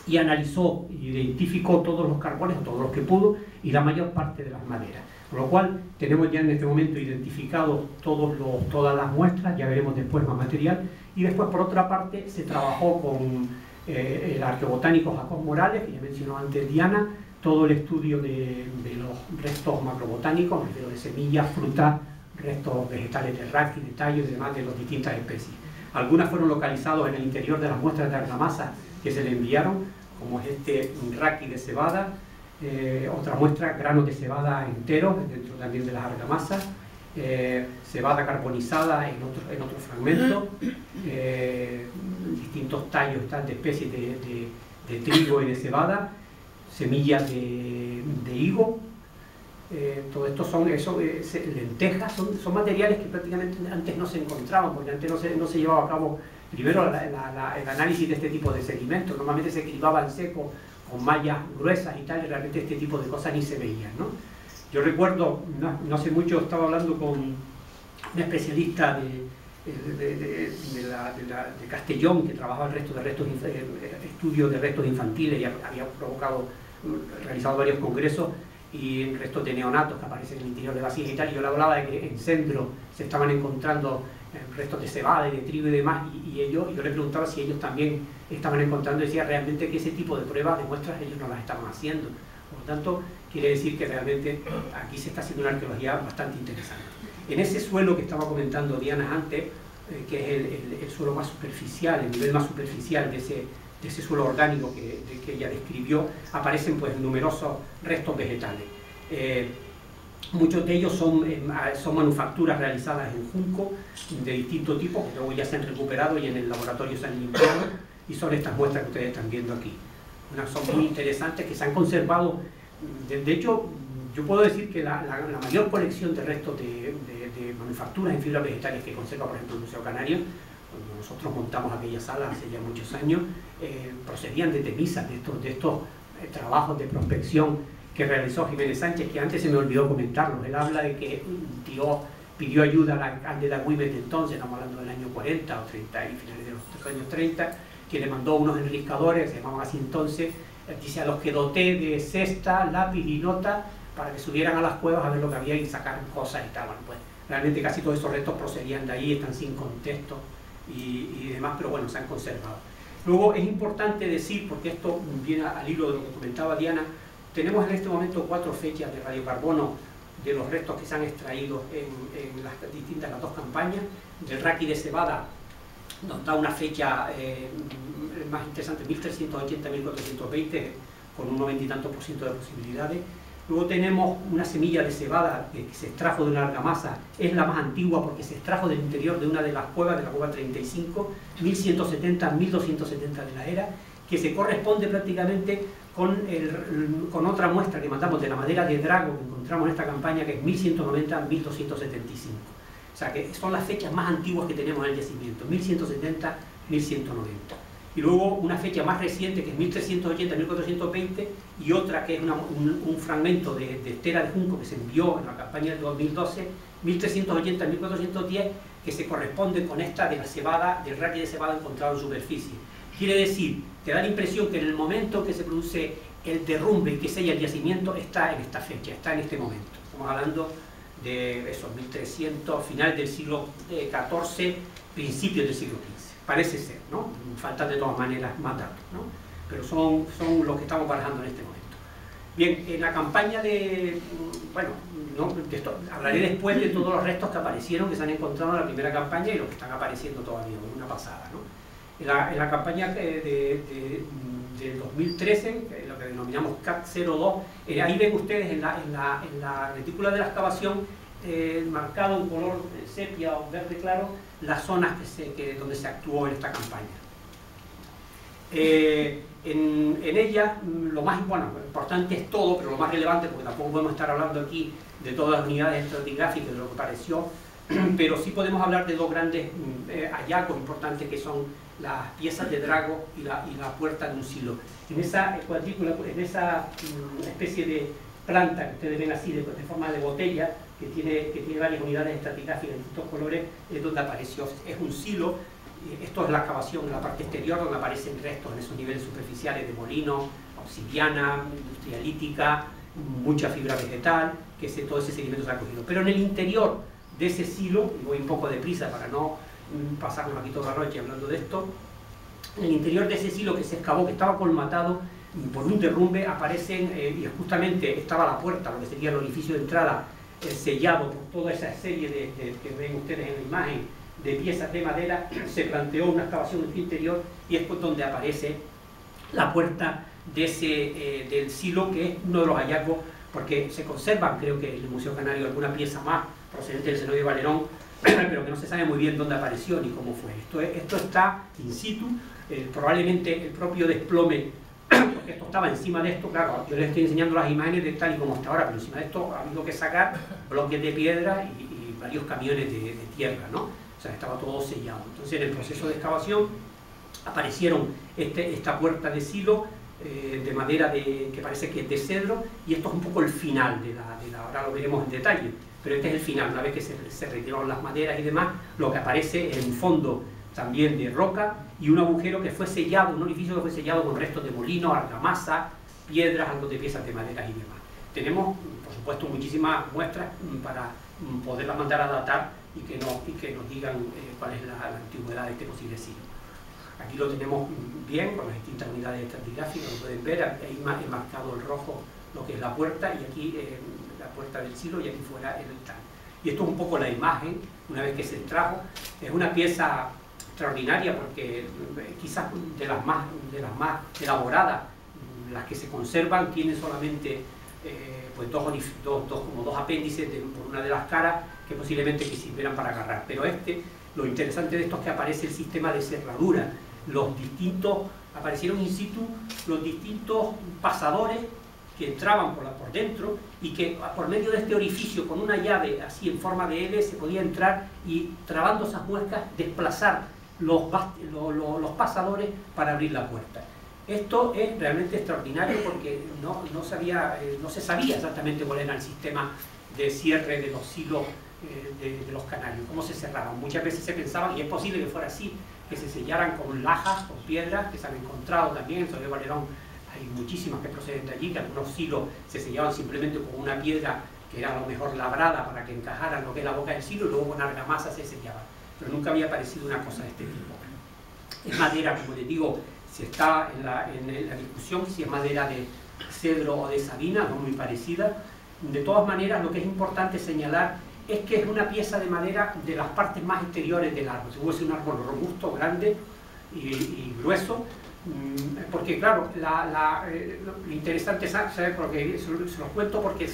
y analizó, identificó todos los carbones, todos los que pudo, y la mayor parte de las maderas. Con lo cual, tenemos ya en este momento identificados todas las muestras, ya veremos después más material, y después, por otra parte, se trabajó con el arqueobotánico Jacob Morales, que ya mencionó antes Diana, todo el estudio de los restos macrobotánicos, de semillas, frutas, restos vegetales de raqui, de tallo y demás de las distintas especies. Algunas fueron localizados en el interior de las muestras de argamasa que se le enviaron, como es este raqui de cebada, otra muestra, granos de cebada enteros, dentro también de las argamasas, cebada carbonizada en otro fragmento, distintos tallos de especies de trigo y de cebada, semillas de higo. Todo esto son lentejas, son materiales que prácticamente antes no se encontraban, porque antes no se llevaba a cabo primero el análisis de este tipo de sedimentos. Normalmente se cribaba en seco con mallas gruesas y tal, y realmente este tipo de cosas ni se veían, ¿no? Yo recuerdo, no hace mucho estaba hablando con una especialista de Castellón, que trabajaba en estudios de restos infantiles, y había realizado varios congresos, y en restos de neonatos que aparecen en el interior de vasijas y tal, y yo le hablaba de que en Sendro se estaban encontrando restos de cebada y de trigo y demás, y yo le preguntaba si ellos también estaban encontrando, y decía realmente que ese tipo de pruebas, de muestras, ellos no las estaban haciendo. Por lo tanto, quiere decir que realmente aquí se está haciendo una arqueología bastante interesante. En ese suelo que estaba comentando Diana antes, que es el suelo más superficial, el nivel más superficial de ese suelo orgánico que ella describió, aparecen pues numerosos restos vegetales. Muchos de ellos son manufacturas realizadas en junco de distinto tipo, que luego ya se han recuperado y en el laboratorio se han limpiado, y son estas muestras que ustedes están viendo aquí. Son muy interesantes, que se han conservado. De hecho, yo puedo decir que la mayor colección de restos de manufacturas en fibras vegetales que conserva, por ejemplo, el Museo Canario, cuando nosotros montamos aquella sala hace ya muchos años, procedían de Temisas, de estos trabajos de prospección que realizó Jiménez Sánchez, que antes se me olvidó comentarlo. Él habla de que pidió ayuda al alcalde de Agüimes de entonces, estamos hablando del año 40 o 30 y finales de los años 30, que le mandó unos enriscadores, se llamaban así entonces, dice, a los que doté de cesta, lápiz y nota, para que subieran a las cuevas a ver lo que había y sacaran cosas y tal. Bueno, pues realmente casi todos esos restos procedían de ahí, están sin contexto y demás, pero bueno, se han conservado. Luego es importante decir, porque esto viene al hilo de lo que comentaba Diana, tenemos en este momento 4 fechas de radiocarbono de los restos que se han extraído en las dos campañas. Del Raqui de Cebada nos da una fecha más interesante, 1380-1420, con un 90 y tanto % de posibilidades. Luego tenemos una semilla de cebada que se extrajo de una argamasa, es la más antigua porque se extrajo del interior de una de las cuevas, de la cueva 35, 1170-1270 de la era, que se corresponde prácticamente con otra muestra que mandamos de la madera de Drago que encontramos en esta campaña, que es 1190-1275. O sea que son las fechas más antiguas que tenemos en el yacimiento, 1170-1190. Y luego una fecha más reciente que es 1380-1420 y otra que es un fragmento de estera de junco que se envió en la campaña del 2012, 1380-1410, que se corresponde con esta de la cebada, del Raqui de cebada encontrado en superficie. Quiere decir, te da la impresión que en el momento que se produce el derrumbe y que sella el yacimiento está en esta fecha, está en este momento. Estamos hablando de esos 1300, finales del siglo XIV, principios del siglo XV. Parece ser, ¿no? Faltan de todas maneras más datos, ¿no? Pero son los que estamos barajando en este momento. Bien, en la campaña bueno, de esto, hablaré después de todos los restos que aparecieron, que se han encontrado en la primera campaña y los que están apareciendo todavía, una pasada, ¿no? En la campaña del 2013, lo que denominamos CAT-02, ahí ven ustedes en la retícula de la excavación, marcado en color sepia o verde claro, las zonas donde se actuó en esta campaña. En ella, lo más importante es todo, pero lo más relevante, porque tampoco podemos estar hablando aquí de todas las unidades estratigráficas, de lo que pareció, pero sí podemos hablar de dos grandes hallazgos importantes, que son las piezas de Drago y la puerta de un silo. En esa cuadrícula, en esa especie de planta que ustedes ven así, de forma de botella, que tiene varias unidades estratigráficas de distintos colores, es donde apareció. Es un silo. Esto es la excavación en la parte exterior, donde aparecen restos en esos niveles superficiales de molino, obsidiana, industria lítica, mucha fibra vegetal, que todo ese sedimento se ha cogido. Pero en el interior de ese silo, y voy un poco deprisa para no pasarnos aquí toda la noche hablando de esto, en el interior de ese silo que se excavó, que estaba colmatado por un derrumbe, aparecen, y justamente estaba la puerta, lo que sería el orificio de entrada, sellado por toda esa serie que ven ustedes en la imagen, de piezas de madera. Se planteó una excavación en su interior y es donde aparece la puerta del silo, que es uno de los hallazgos, porque se conservan, creo que en el Museo Canario, alguna pieza más procedente del Cenote de Valerón, pero que no se sabe muy bien dónde apareció ni cómo fue. Esto está in situ. Probablemente el propio desplome porque esto estaba encima de esto, claro, yo les estoy enseñando las imágenes de tal y como está ahora, pero encima de esto ha habido que sacar bloques de piedra y varios camiones de tierra, ¿no? O sea, estaba todo sellado. Entonces, en el proceso de excavación aparecieron esta puerta de silo de madera que parece que es de cedro, y esto es un poco el final ahora lo veremos en detalle, pero este es el final. Una vez que se retiraron las maderas y demás, lo que aparece es un fondo también de roca y un agujero que fue sellado, un orificio que fue sellado con restos de molino, argamasa, piedras, algo de piezas de madera y demás. Tenemos, por supuesto, muchísimas muestras para poderlas mandar a datar y que nos digan cuál es la antigüedad de este posible silo. Aquí lo tenemos bien con las distintas unidades estratigráficas, lo pueden ver. Ahí he marcado el rojo lo que es la puerta, y aquí la puerta del silo, y aquí fuera el altar. Y esto es un poco la imagen una vez que se extrajo. Es una pieza extraordinaria porque quizás de las más elaboradas, las que se conservan, tienen solamente pues dos apéndices por una de las caras que posiblemente que sirvieran para agarrar. Pero lo interesante de esto es que aparece el sistema de cerradura. Aparecieron in situ los distintos pasadores que entraban por dentro, y que por medio de este orificio con una llave así en forma de L se podía entrar y, trabando esas muescas, desplazar los pasadores para abrir la puerta. Esto es realmente extraordinario porque no se sabía exactamente cuál era el sistema de cierre de los silos de los canarios, cómo se cerraban. Muchas veces se pensaban, y es posible que fuera así, que se sellaran con lajas, con piedras, que se han encontrado también en Soler Valerón. Hay muchísimas que proceden de allí, que algunos silos se sellaban simplemente con una piedra que era a lo mejor labrada para que encajaran lo que es la boca del silo, y luego con argamasa se sellaban. Pero nunca había aparecido una cosa de este tipo. Es madera, como les digo, si está en la discusión si es madera de cedro o de sabina, no muy parecida. De todas maneras, lo que es importante señalar es que es una pieza de madera de las partes más exteriores del árbol. Si fuese un árbol robusto, grande y grueso, porque claro, lo interesante es saber, porque se los cuento porque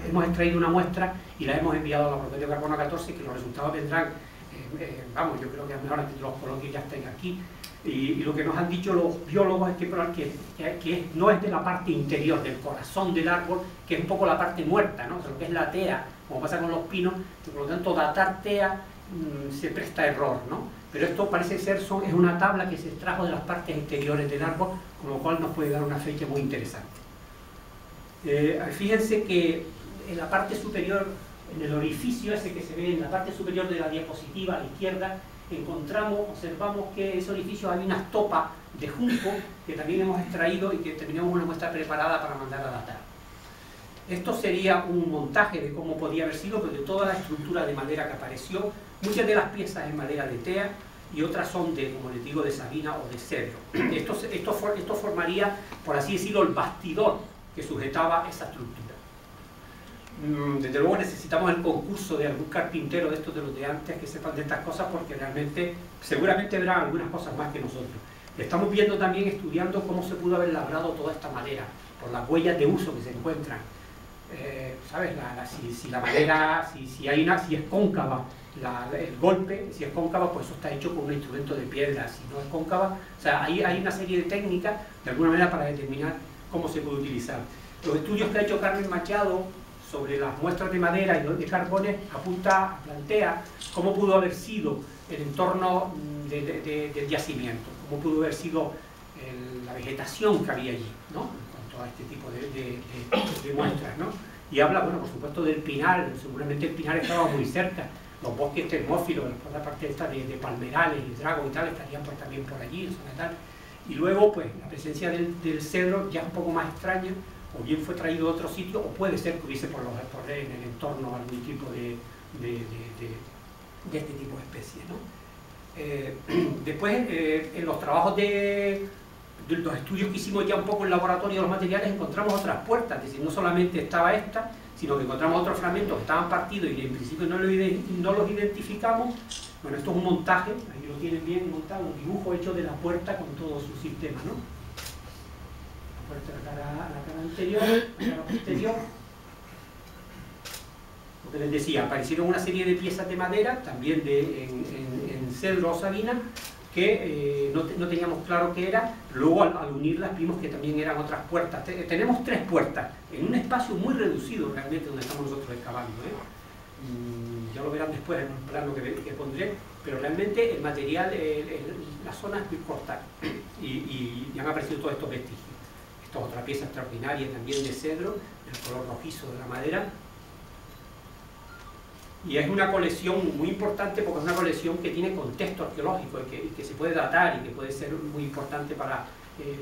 hemos extraído una muestra y la hemos enviado al laboratorio de carbono 14, que los resultados vendrán, vamos, yo creo que a lo mejor antes de los coloquios ya estén aquí. Y lo que nos han dicho los biólogos es que no es de la parte interior, del corazón del árbol, que es un poco la parte muerta, ¿no? O sea, lo que es la tea, como pasa con los pinos, que por lo tanto datar tea se presta a error, ¿no? Pero esto parece ser, es una tabla que se extrajo de las partes exteriores del árbol, con lo cual nos puede dar una fecha muy interesante. Fíjense que en la parte superior, en el orificio ese que se ve en la parte superior de la diapositiva a la izquierda, observamos que ese orificio hay una estopa de junco que también hemos extraído y que tenemos una muestra preparada para mandar a datar. Esto sería un montaje de cómo podía haber sido, pero de toda la estructura de madera que apareció. Muchas de las piezas en madera de tea y otras son de, como les digo, de sabina o de cedro. Esto formaría, por así decirlo, el bastidor que sujetaba esa estructura. Desde luego necesitamos el concurso de algún carpintero de estos de los de antes que sepan de estas cosas, porque realmente, seguramente verán algunas cosas más que nosotros. Estamos viendo también, estudiando cómo se pudo haber labrado toda esta madera, por las huellas de uso que se encuentran. ¿Sabes? Si la madera, si es cóncava el golpe, si es cóncava, pues eso está hecho con un instrumento de piedra. Si no es cóncava, o sea, hay una serie de técnicas, de alguna manera, para determinar cómo se puede utilizar. Los estudios que ha hecho Carmen Machado sobre las muestras de madera y de carbones plantea cómo pudo haber sido el entorno del yacimiento, cómo pudo haber sido la vegetación que había allí, ¿no? En cuanto a este tipo de muestras, ¿no? Y habla, bueno, por supuesto, del pinar. Seguramente el pinar estaba muy cerca. Los bosques termófilos, la parte esta de palmerales y dragos y tal, estarían pues también por allí, tal. Y luego, pues, la presencia del cedro ya es un poco más extraña, o bien fue traído de otro sitio, o puede ser que hubiese por en el entorno algún tipo de este tipo de especies, ¿no? Después, en los trabajos de los estudios que hicimos ya un poco en el laboratorio de los materiales, encontramos otras puertas. Es decir, no solamente estaba esta, sino que encontramos otros fragmentos que estaban partidos y en principio no los identificamos. Bueno, esto es un montaje, ahí lo tienen bien montado, un dibujo hecho de la puerta con todo su sistema, ¿no? La cara anterior, la cara posterior. Lo que les decía, aparecieron una serie de piezas de madera, también en cedro o sabina, que no teníamos claro qué era. Luego al unirlas vimos que también eran otras puertas. Tenemos 3 puertas en un espacio muy reducido realmente donde estamos nosotros excavando, ya lo verán después en un plano que pondré, pero realmente el material, la zona es muy corta y han aparecido todos estos vestigios. Esta es otra pieza extraordinaria también de cedro, el color rojizo de la madera. Y es una colección muy importante porque es una colección que tiene contexto arqueológico y que se puede datar y que puede ser muy importante para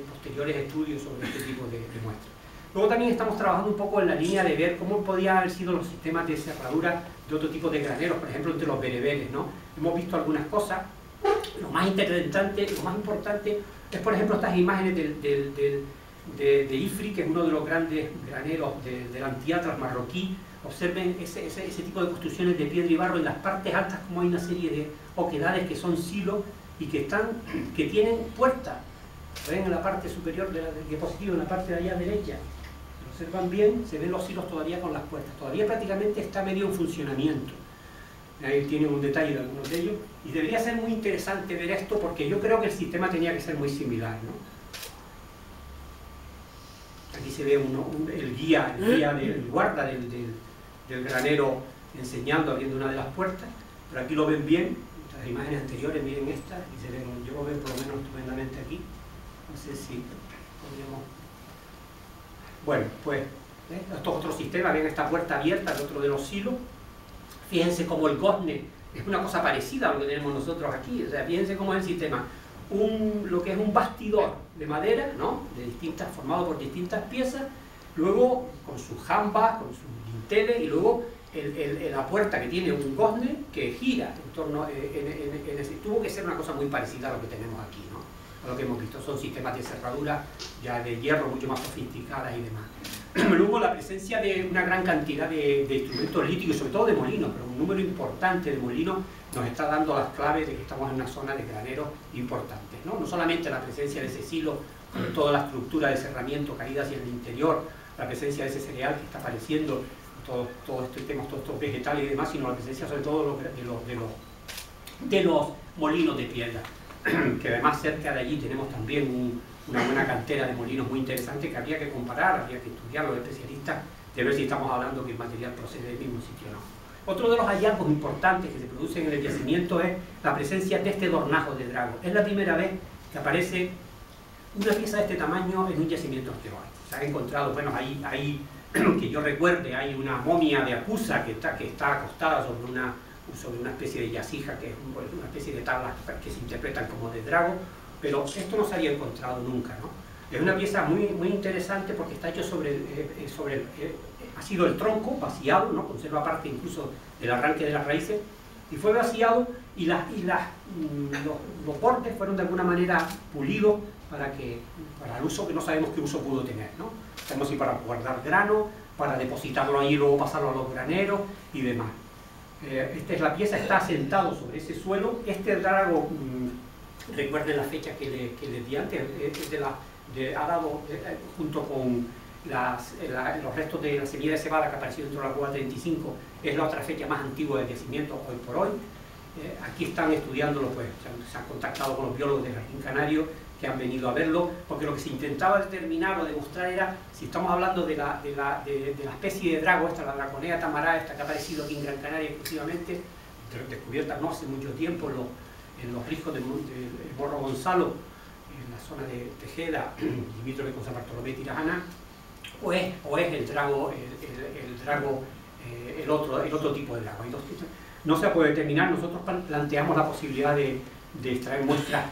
posteriores estudios sobre este tipo de muestras. Luego también estamos trabajando un poco en la línea de ver cómo podían haber sido los sistemas de cerradura de otro tipo de graneros, por ejemplo entre los bereberes, ¿no? Hemos visto algunas cosas. Lo más interesante, lo más importante es por ejemplo estas imágenes de Ifri, que es uno de los grandes graneros del Antiatras marroquí. Observen ese tipo de construcciones de piedra y barro. En las partes altas como hay una serie de oquedades que son silos y que tienen puertas. Ven en la parte superior del diapositivo, en la parte de allá derecha. Si observan bien, se ven los silos todavía con las puertas. Todavía prácticamente está medio en funcionamiento. Ahí tienen un detalle de algunos de ellos. Y debería ser muy interesante ver esto porque yo creo que el sistema tenía que ser muy similar, ¿no? Aquí se ve el guía del guarda del granero enseñando, abriendo una de las puertas, pero aquí lo ven bien. Las imágenes anteriores, miren esta, y se ven, yo lo veo por lo menos estupendamente aquí. No sé si podríamos... Bueno, pues esto es otro sistema, ven esta puerta abierta, el otro de los silos. Fíjense cómo el gozne es una cosa parecida a lo que tenemos nosotros aquí, o sea, fíjense cómo es el sistema. Lo que es un bastidor de madera, ¿no? Formado por distintas piezas, luego con sus jambas, con sus dinteles, y luego la puerta que tiene un gozne que gira en torno en ese. Tuvo que ser una cosa muy parecida a lo que tenemos aquí, ¿no? A lo que hemos visto. Son sistemas de cerradura ya de hierro mucho más sofisticadas y demás. Luego la presencia de una gran cantidad de instrumentos líticos, sobre todo de molinos, pero un número importante de molinos nos está dando las claves de que estamos en una zona de graneros importantes, ¿no? No solamente la presencia de ese silo, con toda la estructura de cerramiento caída hacia el interior, la presencia de ese cereal que está apareciendo, todos estos vegetales y demás, sino la presencia sobre todo de los molinos de piedra, que además cerca de allí tenemos también una buena cantera de molinos muy interesante que habría que comparar, habría que estudiar los especialistas, de ver si estamos hablando que el material procede del mismo sitio o no. Otro de los hallazgos importantes que se producen en el yacimiento es la presencia de este dornajo de Drago. Es la primera vez que aparece una pieza de este tamaño en un yacimiento arqueológico. Se ha encontrado, bueno, ahí que yo recuerde, hay una momia de Acusa que está acostada sobre una especie de yacija, que es una especie de tablas que se interpretan como de Drago, pero esto no se había encontrado nunca, ¿no? Es una pieza muy, muy interesante porque está hecho ha sido el tronco vaciado, ¿no? Conserva parte incluso del arranque de las raíces, y fue vaciado y los bordes fueron de alguna manera pulidos para el uso que no sabemos qué uso pudo tener, ¿no? Sabemos si para guardar grano, para depositarlo ahí y luego pasarlo a los graneros y demás. Esta es la pieza, está asentado sobre ese suelo. Este Drago, recuerden la fecha que les di antes, ha dado junto con los restos de la semilla de cebada que apareció dentro de la cueva 35, es la otra fecha más antigua del yacimiento hoy por hoy. Aquí están estudiándolo, pues se han contactado con los biólogos del Jardín Canario que han venido a verlo, porque lo que se intentaba determinar o demostrar era si estamos hablando de la especie de drago, la Draconea tamará, esta que ha aparecido aquí en Gran Canaria exclusivamente, descubierta no hace mucho tiempo en los riscos del Morro Gonzalo, en la zona de Tejeda, limítrofe con San Bartolomé y Tirajana, o es el drago, el otro tipo de drago. No se puede determinar. Nosotros planteamos la posibilidad de extraer muestras,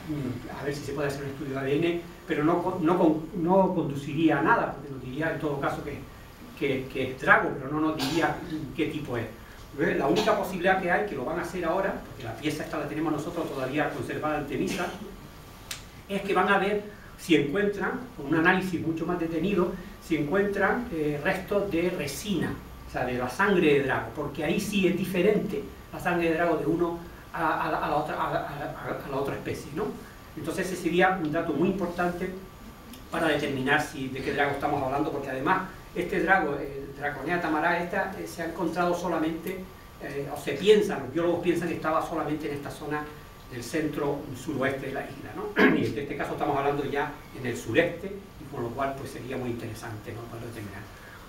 a ver si se puede hacer un estudio de ADN, pero no conduciría a nada, porque nos diría en todo caso que es drago, pero no nos diría qué tipo es. La única posibilidad que hay, que lo van a hacer ahora, porque la pieza esta la tenemos nosotros todavía conservada en Temisa, es que van a ver si encuentran, con un análisis mucho más detenido, si encuentran restos de resina, o sea, de la sangre de drago, porque ahí sí es diferente la sangre de drago de uno a la otra especie, ¿no? Entonces ese sería un dato muy importante para determinar de qué drago estamos hablando, porque además este drago, el Draconea tamará, se ha encontrado solamente, los biólogos piensan que estaba solamente en esta zona del centro suroeste de la isla, ¿no? Y en este caso estamos hablando ya en el sureste, y con lo cual pues sería muy interesante, ¿no?, poderlo determinar.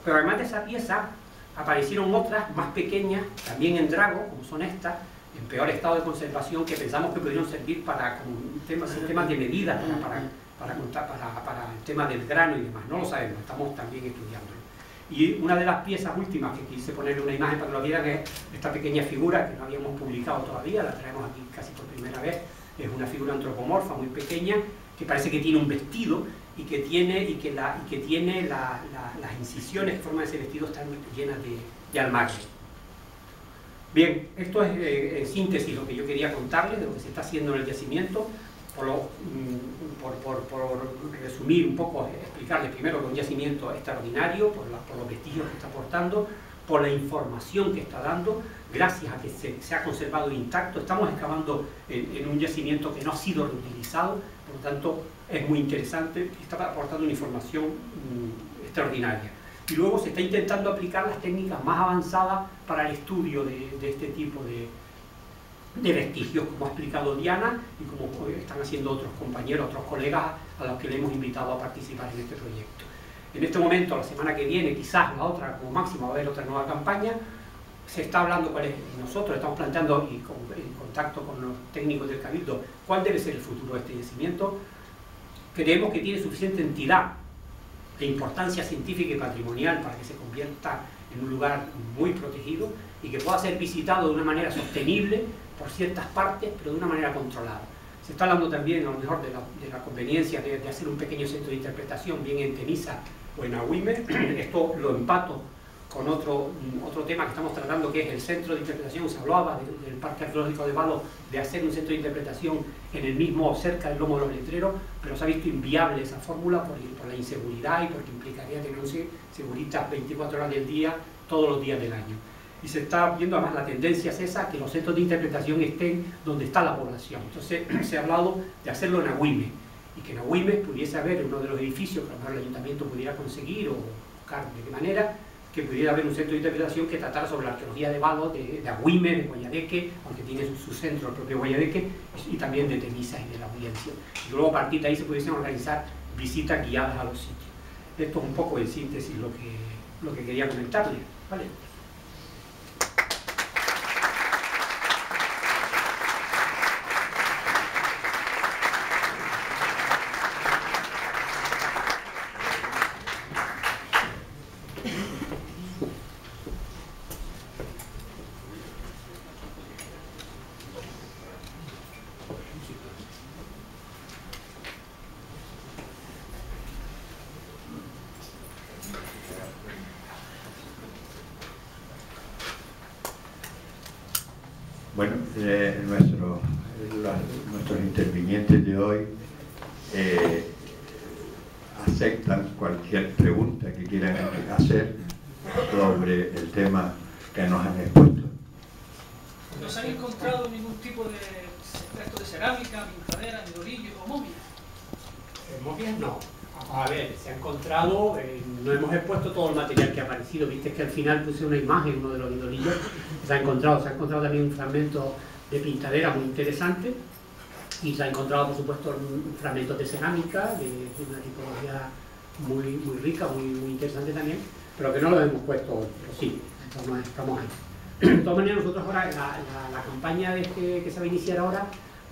Pero además de esa pieza, aparecieron otras más pequeñas, también en Drago, como son estas, en peor estado de conservación, que pensamos que pudieron servir para sistemas de medida, para el tema del grano y demás. No lo sabemos, estamos también estudiándolo. Y una de las piezas últimas que quise ponerle una imagen para que lo vieran es esta pequeña figura que no habíamos publicado todavía, la traemos aquí casi por primera vez. Es una figura antropomorfa muy pequeña que parece que tiene un vestido y que tiene las incisiones que forman ese vestido están llenas de almague. Bien, esto es en síntesis lo que yo quería contarles de lo que se está haciendo en el yacimiento. Por resumir un poco, explicarles primero que es un yacimiento extraordinario, por los vestigios que está aportando, por la información que está dando, gracias a que se ha conservado intacto. Estamos excavando en un yacimiento que no ha sido reutilizado, por lo tanto es muy interesante, está aportando una información extraordinaria. Y luego se está intentando aplicar las técnicas más avanzadas para el estudio de este tipo de vestigios, como ha explicado Diana y como están haciendo otros compañeros, otros colegas a los que le hemos invitado a participar en este proyecto. En este momento, la semana que viene, quizás la otra, como máximo, va a haber otra nueva campaña. Se está hablando cuál es, nosotros estamos planteando y en contacto con los técnicos del Cabildo, cuál debe ser el futuro de este yacimiento. Creemos que tiene suficiente entidad de importancia científica y patrimonial para que se convierta en un lugar muy protegido y que pueda ser visitado de una manera sostenible por ciertas partes, pero de una manera controlada. Se está hablando también, a lo mejor, de la conveniencia de hacer un pequeño centro de interpretación, bien en Temisa o en Agüime. Esto lo empato con otro tema que estamos tratando, que es el centro de interpretación. Se hablaba del Parque Arqueológico de Valo, de hacer un centro de interpretación en el mismo, cerca del lomo de los letreros, pero se ha visto inviable esa fórmula por la inseguridad y porque implicaría tener un segurista 24 horas del día, todos los días del año. Y se está viendo, además, la tendencia es esa, que los centros de interpretación estén donde está la población. Entonces se ha hablado de hacerlo en Agüime, y que en Agüime pudiese haber uno de los edificios que a lo mejor el ayuntamiento pudiera conseguir o buscar de qué manera, que pudiera haber un centro de interpretación que tratara sobre la arqueología de Valo, de Agüime, de Guayadeque, aunque tiene su centro el propio Guayadeque, y también de Temisa y de la Audiencia. Y luego a partir de ahí se pudiesen organizar visitas guiadas a los sitios. Esto es un poco en síntesis lo que quería comentarles, ¿vale? Bueno, nuestros intervinientes de hoy aceptan cualquier pregunta que quieran hacer sobre el tema que nos han expuesto. ¿No se han encontrado ningún tipo de restos de cerámica, pintadera, midolillos o momias? ¿Momias? No. A ver, se ha encontrado, no hemos expuesto todo el material que ha aparecido, viste que al final puse una imagen, uno de los idolillos, se ha encontrado también un fragmento de pintadera muy interesante, y se ha encontrado, por supuesto, fragmentos de cerámica, de una tipología muy rica, muy interesante también, pero que no lo hemos puesto hoy, pero sí, estamos ahí. De todas maneras, nosotros ahora, la campaña que se va a iniciar ahora,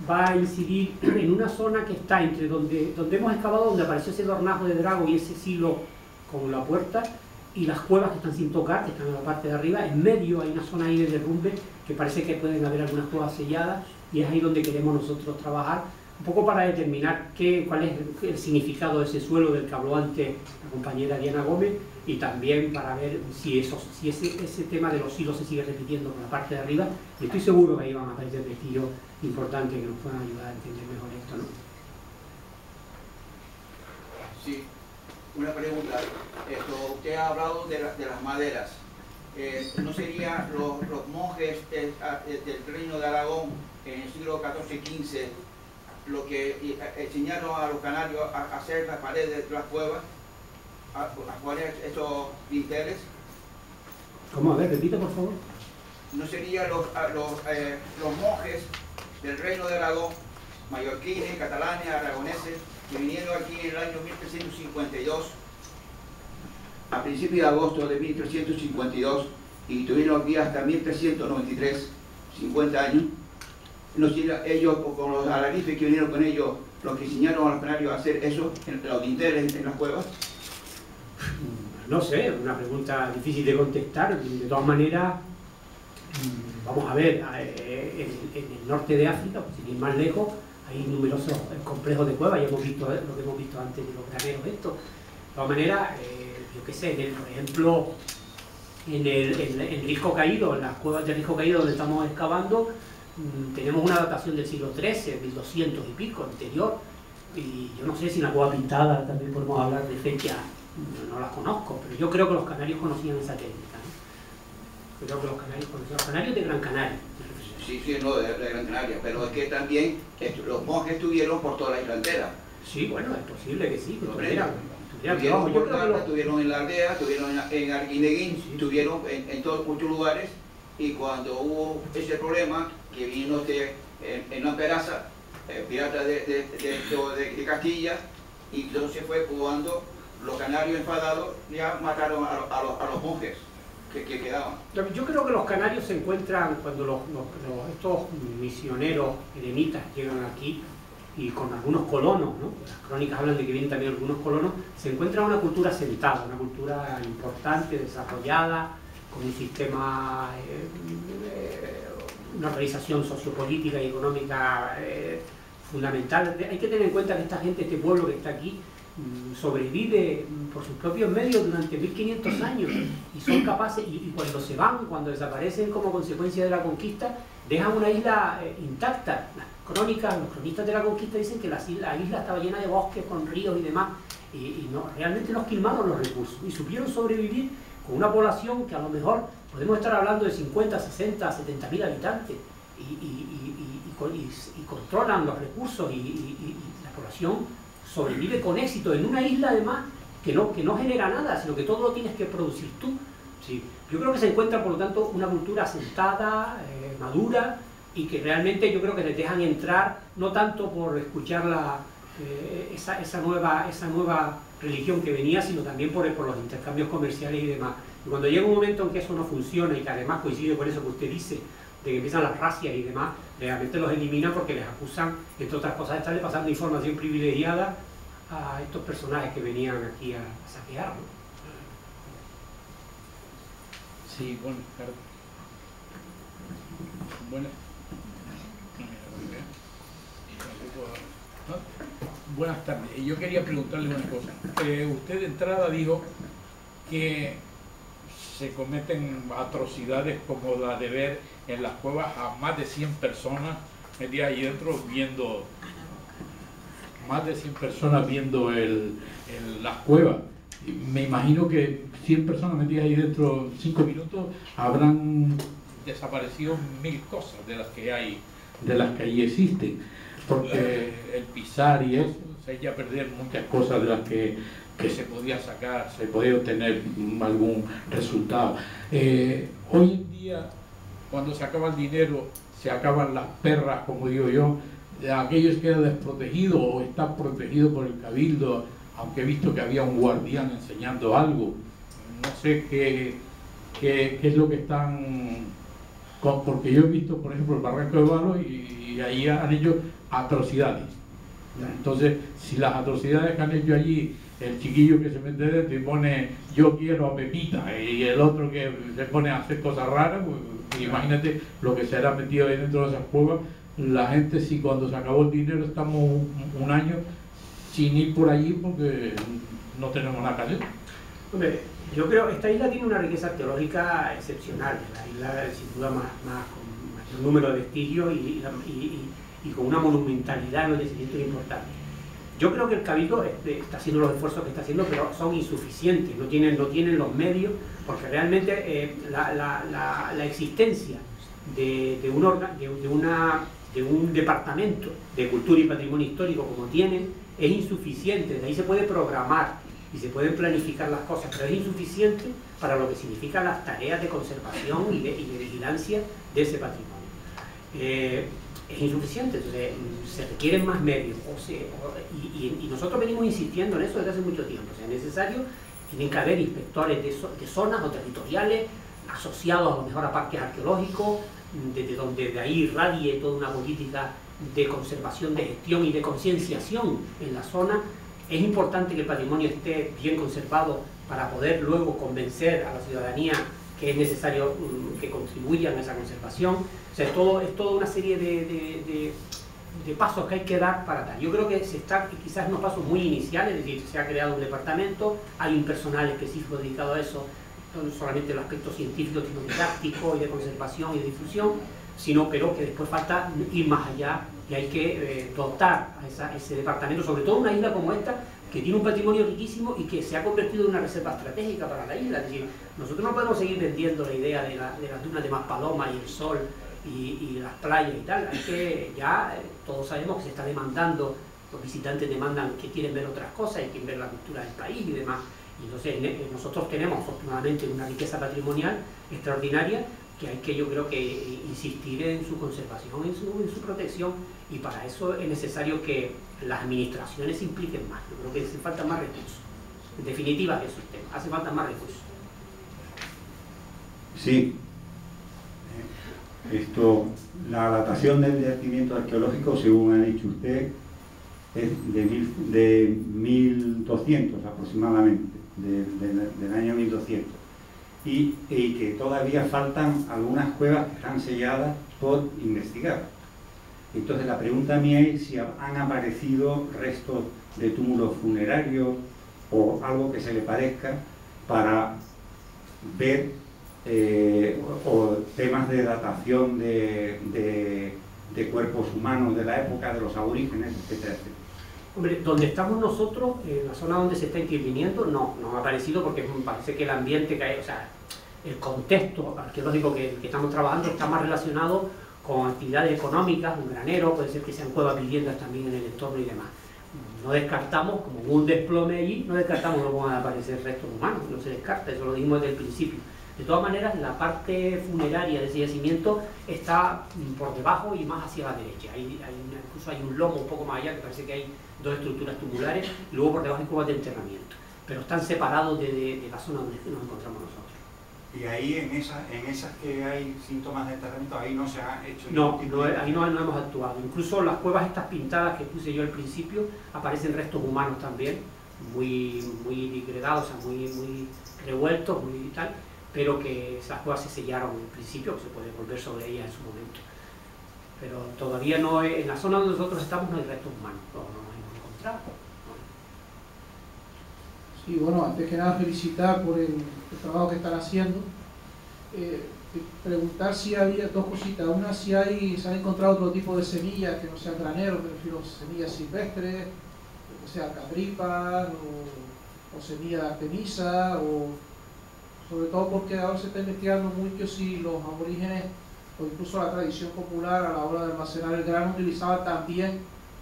va a incidir en una zona que está entre donde hemos excavado, donde apareció ese hornajo de Drago y ese silo con la puerta, y las cuevas que están sin tocar, que están en la parte de arriba. En medio hay una zona ahí de derrumbe que parece que pueden haber algunas cuevas selladas, y es ahí donde queremos nosotros trabajar, un poco para determinar cuál es el significado de ese suelo del que habló antes la compañera Diana Gómez, y también para ver si ese tema de los silos se sigue repitiendo por la parte de arriba, y estoy seguro que ahí van a aparecer vestigios importantes que nos puedan ayudar a entender mejor esto, ¿no? Sí, una pregunta. Usted ha hablado de las maderas. ¿No serían los monjes del reino de Aragón en el siglo XIV-XV lo que enseñaron a los canarios a hacer las paredes de las cuevas, a poner esos dinteles? ¿Cómo? A ver, repita, por favor. ¿No serían los monjes del Reino de Aragón, mallorquines, catalanes, aragoneses, que vinieron aquí en el año 1352, a principios de agosto de 1352, y estuvieron aquí hasta 1393, 50 años. Ellos, con los alarifes que vinieron con ellos, los que enseñaron a los canarios a hacer eso, los dinteles en las cuevas. No sé, una pregunta difícil de contestar. De todas maneras, vamos a ver, en el norte de África, pues, sin ir más lejos, hay numerosos complejos de cuevas, ya hemos visto lo que hemos visto antes de los graneros estos. De todas maneras, yo qué sé, por ejemplo, en el Risco Caído, en las cuevas del Risco Caído donde estamos excavando, tenemos una datación del siglo XIII, 1200 y pico, anterior, y yo no sé si en la cueva pintada también podemos hablar de fecha, no las conozco, pero yo creo que los canarios conocían esa técnica, ¿no? Creo que los canarios conocían, los canarios de Gran Canaria. Sí, no, de Gran Canaria, pero es que también los monjes estuvieron por toda la isla entera. Sí, bueno, es posible que sí, que estuvieron en la aldea, estuvieron en Arguineguín, sí, estuvieron en todos muchos lugares, y cuando hubo ese problema, que vino en una peraza, pirata de Castilla, y entonces fue cuando los canarios enfadados ya mataron a los monjes que quedaban. Yo creo que los canarios se encuentran, cuando estos misioneros eremitas llegan aquí, y con algunos colonos, ¿no? Las crónicas hablan de que vienen también algunos colonos, se encuentra una cultura asentada, una cultura importante, desarrollada, con un sistema, una organización sociopolítica y económica fundamental. Hay que tener en cuenta que esta gente, este pueblo que está aquí, sobrevive por sus propios medios durante 1500 años y son capaces, y cuando se van, cuando desaparecen como consecuencia de la conquista, dejan una isla intacta. Las crónicas, los cronistas de la conquista dicen que la isla estaba llena de bosques con ríos y demás, y no, realmente no esquilmaron los recursos y supieron sobrevivir con una población que a lo mejor podemos estar hablando de 50, 60, 70.000 habitantes y controlan los recursos y la población sobrevive con éxito en una isla además que no genera nada, sino que todo lo tienes que producir tú. Sí. Yo creo que se encuentra por lo tanto una cultura asentada, madura, y que realmente yo creo que les dejan entrar no tanto por escuchar esa nueva religión que venía, sino también por los intercambios comerciales y demás. Y cuando llega un momento en que eso no funciona y que además coincide con eso que usted dice, de que empiezan las racias y demás, realmente los eliminan porque les acusan, entre otras cosas, de estarle pasando información privilegiada a estos personajes que venían aquí a saquear, ¿no? Sí, buenas tardes. Yo quería preguntarle una cosa. Usted de entrada dijo que se cometen atrocidades como la de ver en las cuevas a más de 100 personas metidas ahí dentro viendo, más de 100 personas viendo las cuevas. Me imagino que 100 personas metidas ahí dentro 5 minutos habrán desaparecido 1000 cosas de las que ahí existen, porque el pisar y eso se echa a perder muchas cosas de las que se podía sacar, se podía obtener algún resultado. Hoy en día, cuando se acaba el dinero, se acaban las perras, como digo yo, aquellos quedan desprotegidos o están protegidos por el cabildo, aunque he visto que había un guardián enseñando algo. No sé qué es lo que están... Porque yo he visto, por ejemplo, el Barranco de Balos y ahí han hecho atrocidades. Entonces, si las atrocidades que han hecho allí, el chiquillo que se mete dentro y pone yo quiero a Pepita, y el otro que se pone a hacer cosas raras, pues imagínate lo que se hará metido ahí dentro de esas cuevas. La gente, si cuando se acabó el dinero estamos un año sin ir por allí porque no tenemos nada que hacer. Hombre, yo creo que esta isla tiene una riqueza arqueológica excepcional. La isla, sin duda, con mayor número de vestigios y con una monumentalidad en los yacimientos importante. Yo creo que el Cabildo está haciendo los esfuerzos que está haciendo, pero son insuficientes, no tienen los medios, porque realmente la existencia de un departamento de cultura y patrimonio histórico como tienen es insuficiente. De ahí se puede programar y se pueden planificar las cosas, pero es insuficiente para lo que significan las tareas de conservación y de vigilancia de ese patrimonio. es insuficiente, entonces se requieren más medios, y nosotros venimos insistiendo en eso desde hace mucho tiempo. O sea, es necesario, tienen que haber inspectores de zonas o territoriales asociados a lo mejor a parques arqueológicos, desde donde de ahí radie toda una política de conservación, de gestión y de concienciación en la zona. Es importante que el patrimonio esté bien conservado para poder luego convencer a la ciudadanía que es necesario que contribuyan a esa conservación. O sea, es toda una serie de pasos que hay que dar para tal. Yo creo que se está quizás en unos pasos muy iniciales, es decir, se ha creado un departamento, hay un personal específico dedicado a eso, no solamente el aspecto científico, sino didáctico y de conservación y de difusión, pero que después falta ir más allá y hay que dotar a ese departamento, sobre todo una isla como esta, que tiene un patrimonio riquísimo y que se ha convertido en una reserva estratégica para la isla. Es decir, nosotros no podemos seguir vendiendo la idea de las dunas de Maspalomas y el sol y las playas y tal. Hay que, ya todos sabemos que se está demandando, los visitantes demandan que quieren ver otras cosas y quieren ver la cultura del país y demás. Y entonces nosotros tenemos afortunadamente una riqueza patrimonial extraordinaria que hay que, yo creo que, insistir en su conservación, en su protección, y para eso es necesario que las administraciones se impliquen más. Yo creo que hace falta más recursos. En definitiva, es el tema, hace falta más recursos. Sí. La datación del yacimiento arqueológico, según ha dicho usted, es de 1200 aproximadamente, del año 1200. Y que todavía faltan algunas cuevas que están selladas por investigar. Entonces la pregunta mía es si han aparecido restos de túmulos funerarios o algo que se le parezca para ver o temas de datación de cuerpos humanos de la época, de los aborígenes, etcétera, etcétera. Hombre, donde estamos nosotros, en la zona donde se está interviniendo, no ha aparecido, porque me parece que el ambiente que hay, o sea, el contexto arqueológico que estamos trabajando está más relacionado con actividades económicas, un granero, puede ser que sean cuevas viviendas también en el entorno y demás. No descartamos, como hubo un desplome allí, no descartamos que no van a aparecer restos humanos, no se descarta, eso lo dijimos desde el principio. De todas maneras, la parte funeraria de ese yacimiento está por debajo y más hacia la derecha. Incluso hay un lomo un poco más allá, que parece que hay dos estructuras tumulares, y luego por debajo hay cuevas de enterramiento. Pero están separados de la zona donde nos encontramos nosotros. Y ahí, en esas que hay síntomas de enterramiento, ahí no se ha hecho ahí no hemos actuado. Incluso las cuevas estas pintadas que puse yo al principio, aparecen restos humanos también, muy disgregados, o sea, muy revueltos, muy tal, pero que esas cuevas se sellaron en principio, que se puede volver sobre ellas en su momento. Pero todavía no, en la zona donde nosotros estamos no hay restos humanos, no nos hemos encontrado. Sí, bueno, antes que nada felicitar por el trabajo que están haciendo. Preguntar si había dos cositas. Una, si se han encontrado otro tipo de semillas que no sean graneros, me refiero a semillas silvestres, que sean catripas o semillas de artemisa, o sobre todo porque ahora se está investigando mucho si los aborígenes o incluso la tradición popular a la hora de almacenar el grano utilizaba también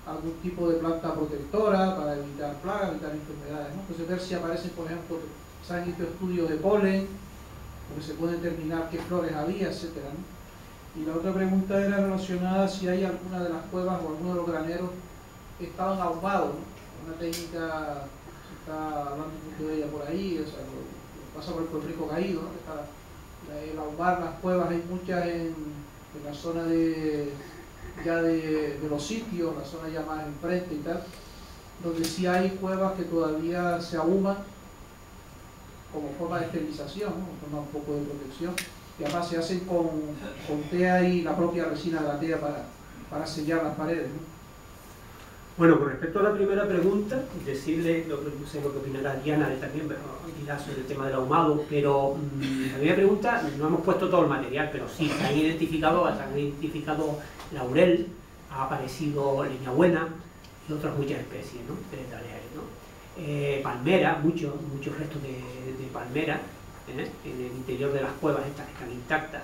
algún tipo de planta protectora para evitar plagas, evitar enfermedades, ¿no? Entonces ver si aparecen, por ejemplo, se han hecho estudios de polen, porque se puede determinar qué flores había, etcétera, ¿no? Y la otra pregunta era relacionada si hay alguna de las cuevas o alguno de los graneros que estaban ahumados, ¿no? Una técnica, se está hablando mucho de ella por ahí, o sea, pasa por el Puerto Rico caído, ¿no? El ahumar las cuevas, hay muchas en la zona de los sitios, la zona ya más enfrente y tal, donde sí hay cuevas que todavía se ahuman como forma de esterilización, ¿no? Forma un poco de protección, y además se hacen con tea y la propia resina de la tea para sellar las paredes, ¿no? Bueno, con respecto a la primera pregunta, decirle, no sé lo que opinará Diana también, dirá sobre el tema del ahumado, pero la primera pregunta, no hemos puesto todo el material, pero sí, se han identificado laurel, ha aparecido leña buena y otras muchas especies, ¿no? Vegetales, ¿no? Palmera, muchos restos de palmera, en el interior de las cuevas estas que están intactas,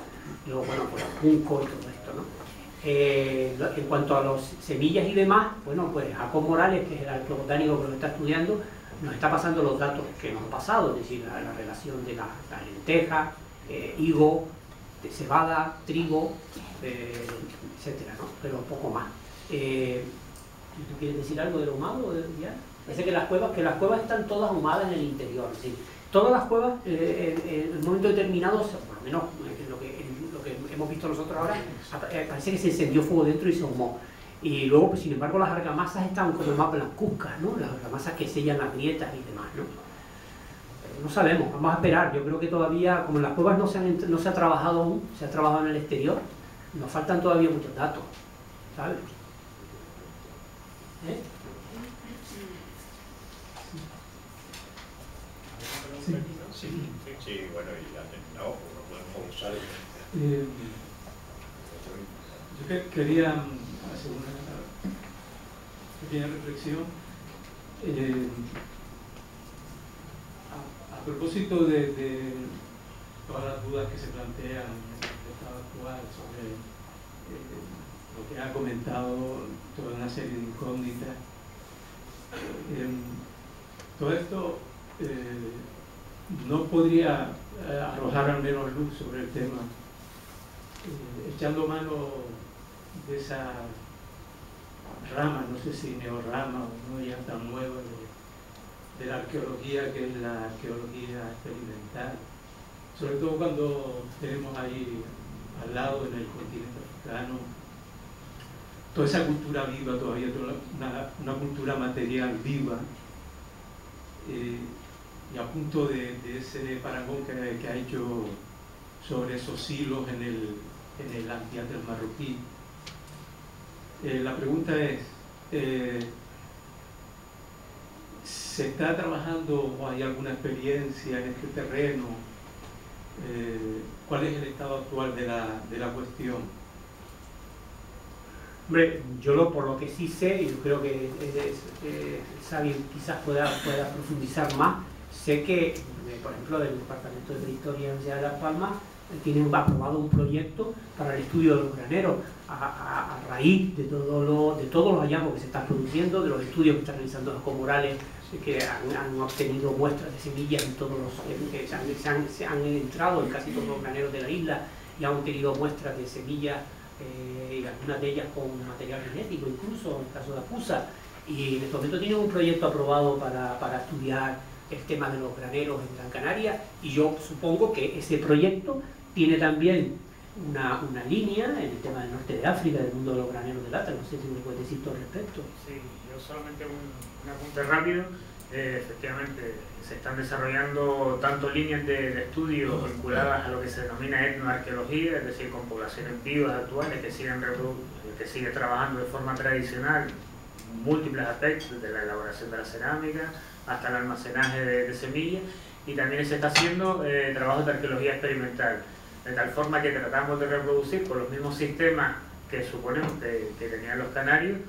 luego, bueno, pues junco y todo esto, ¿no? En cuanto a las semillas y demás, bueno, pues Jacob Morales, que es el arqueobotánico que lo está estudiando, nos está pasando los datos que nos han pasado, es decir, la relación de la lenteja, higo, cebada, trigo, etcétera, ¿no? Pero poco más. ¿Tú quieres decir algo de lo humado? ¿Ya? Parece que las cuevas están todas ahumadas en el interior. ¿Sí? Todas las cuevas, en un momento determinado, por lo menos lo que hemos visto nosotros ahora, parece que se encendió fuego dentro y se ahumó. Y luego, pues, sin embargo, las argamasas están como más blancuzcas, ¿no? Las argamasas que sellan las grietas y demás, ¿no? Pero no sabemos, vamos a esperar. Yo creo que todavía, como en las cuevas no se ha trabajado aún, se ha trabajado en el exterior, nos faltan todavía muchos datos, ¿sabes? Sí, bueno, y ya terminado, no podemos usar yo quería hacer una pequeña reflexión a propósito de todas las dudas que se plantean en el estado actual sobre lo que ha comentado, toda una serie de incógnitas. Todo esto no podría arrojar al menos luz sobre el tema, echando mano de esa rama, no sé si neorrama o no ya tan nueva, de la arqueología, que es la arqueología experimental, sobre todo cuando tenemos ahí al lado, en el continente africano, toda esa cultura viva todavía, toda una cultura material viva, y a punto de ese parangón que ha hecho sobre esos hilos en el anfiteatro marroquí. La pregunta es, ¿se está trabajando o hay alguna experiencia en este terreno? ¿Cuál es el estado actual de la cuestión? Hombre, yo por lo que sí sé, y yo creo que Xavi quizás pueda profundizar más, sé que, por ejemplo, del Departamento de Prehistoria de la Universidad de Las Palmas tienen aprobado un proyecto para el estudio de los graneros a raíz de todos los hallazgos que se están produciendo, de los estudios que están realizando los comorales, que han obtenido muestras de semillas en todos los que se han entrado en casi todos los graneros de la isla y han obtenido muestras de semillas, y algunas de ellas con material genético, incluso en el caso de Acusa, y en este momento tienen un proyecto aprobado para estudiar el tema de los graneros en Gran Canaria, y yo supongo que ese proyecto tiene también una línea en el tema del norte de África, del mundo de los graneros de lata. No sé si me puedes decir todo al respecto. Sí, yo solamente un apunte rápido. Efectivamente, se están desarrollando tanto líneas de estudio vinculadas a lo que se denomina etnoarqueología, es decir, con poblaciones vivas actuales que siguen trabajando de forma tradicional múltiples aspectos, desde la elaboración de la cerámica hasta el almacenaje de semillas, y también se está haciendo trabajos de arqueología experimental, de tal forma que tratamos de reproducir con los mismos sistemas que suponemos que tenían los canarios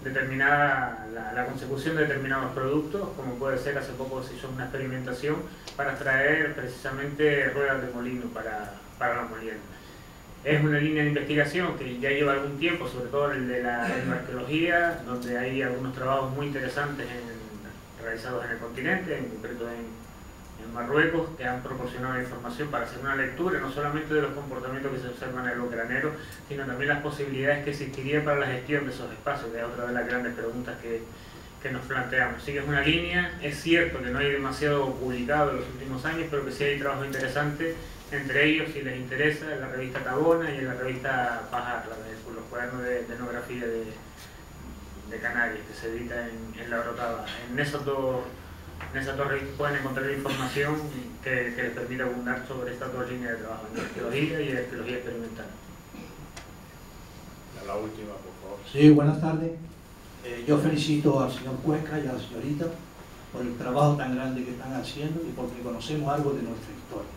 determinada la consecución de determinados productos, como puede ser, hace poco se hizo una experimentación para extraer precisamente ruedas de molino para la molienda. Es una línea de investigación que ya lleva algún tiempo, sobre todo el de la arqueología, donde hay algunos trabajos muy interesantes realizados en el continente, en concreto en Marruecos, que han proporcionado información para hacer una lectura no solamente de los comportamientos que se observan en los graneros, sino también las posibilidades que existirían para la gestión de esos espacios, que es otra de las grandes preguntas que nos planteamos. Sí que es una línea, es cierto que no hay demasiado publicado en los últimos años, pero que sí hay trabajo interesante, entre ellos, si les interesa, en la revista Tabona y en la revista Pajar, los cuadernos de etnografía de Canarias, que se edita en La Brotada. En esas dos revistas pueden encontrar información que les permita abundar sobre estas dos líneas de trabajo, en arqueología y arqueología experimental. La última, por favor. Sí, buenas tardes. Yo felicito al señor Cuesca y a la señorita por el trabajo tan grande que están haciendo y porque conocemos algo de nuestra historia.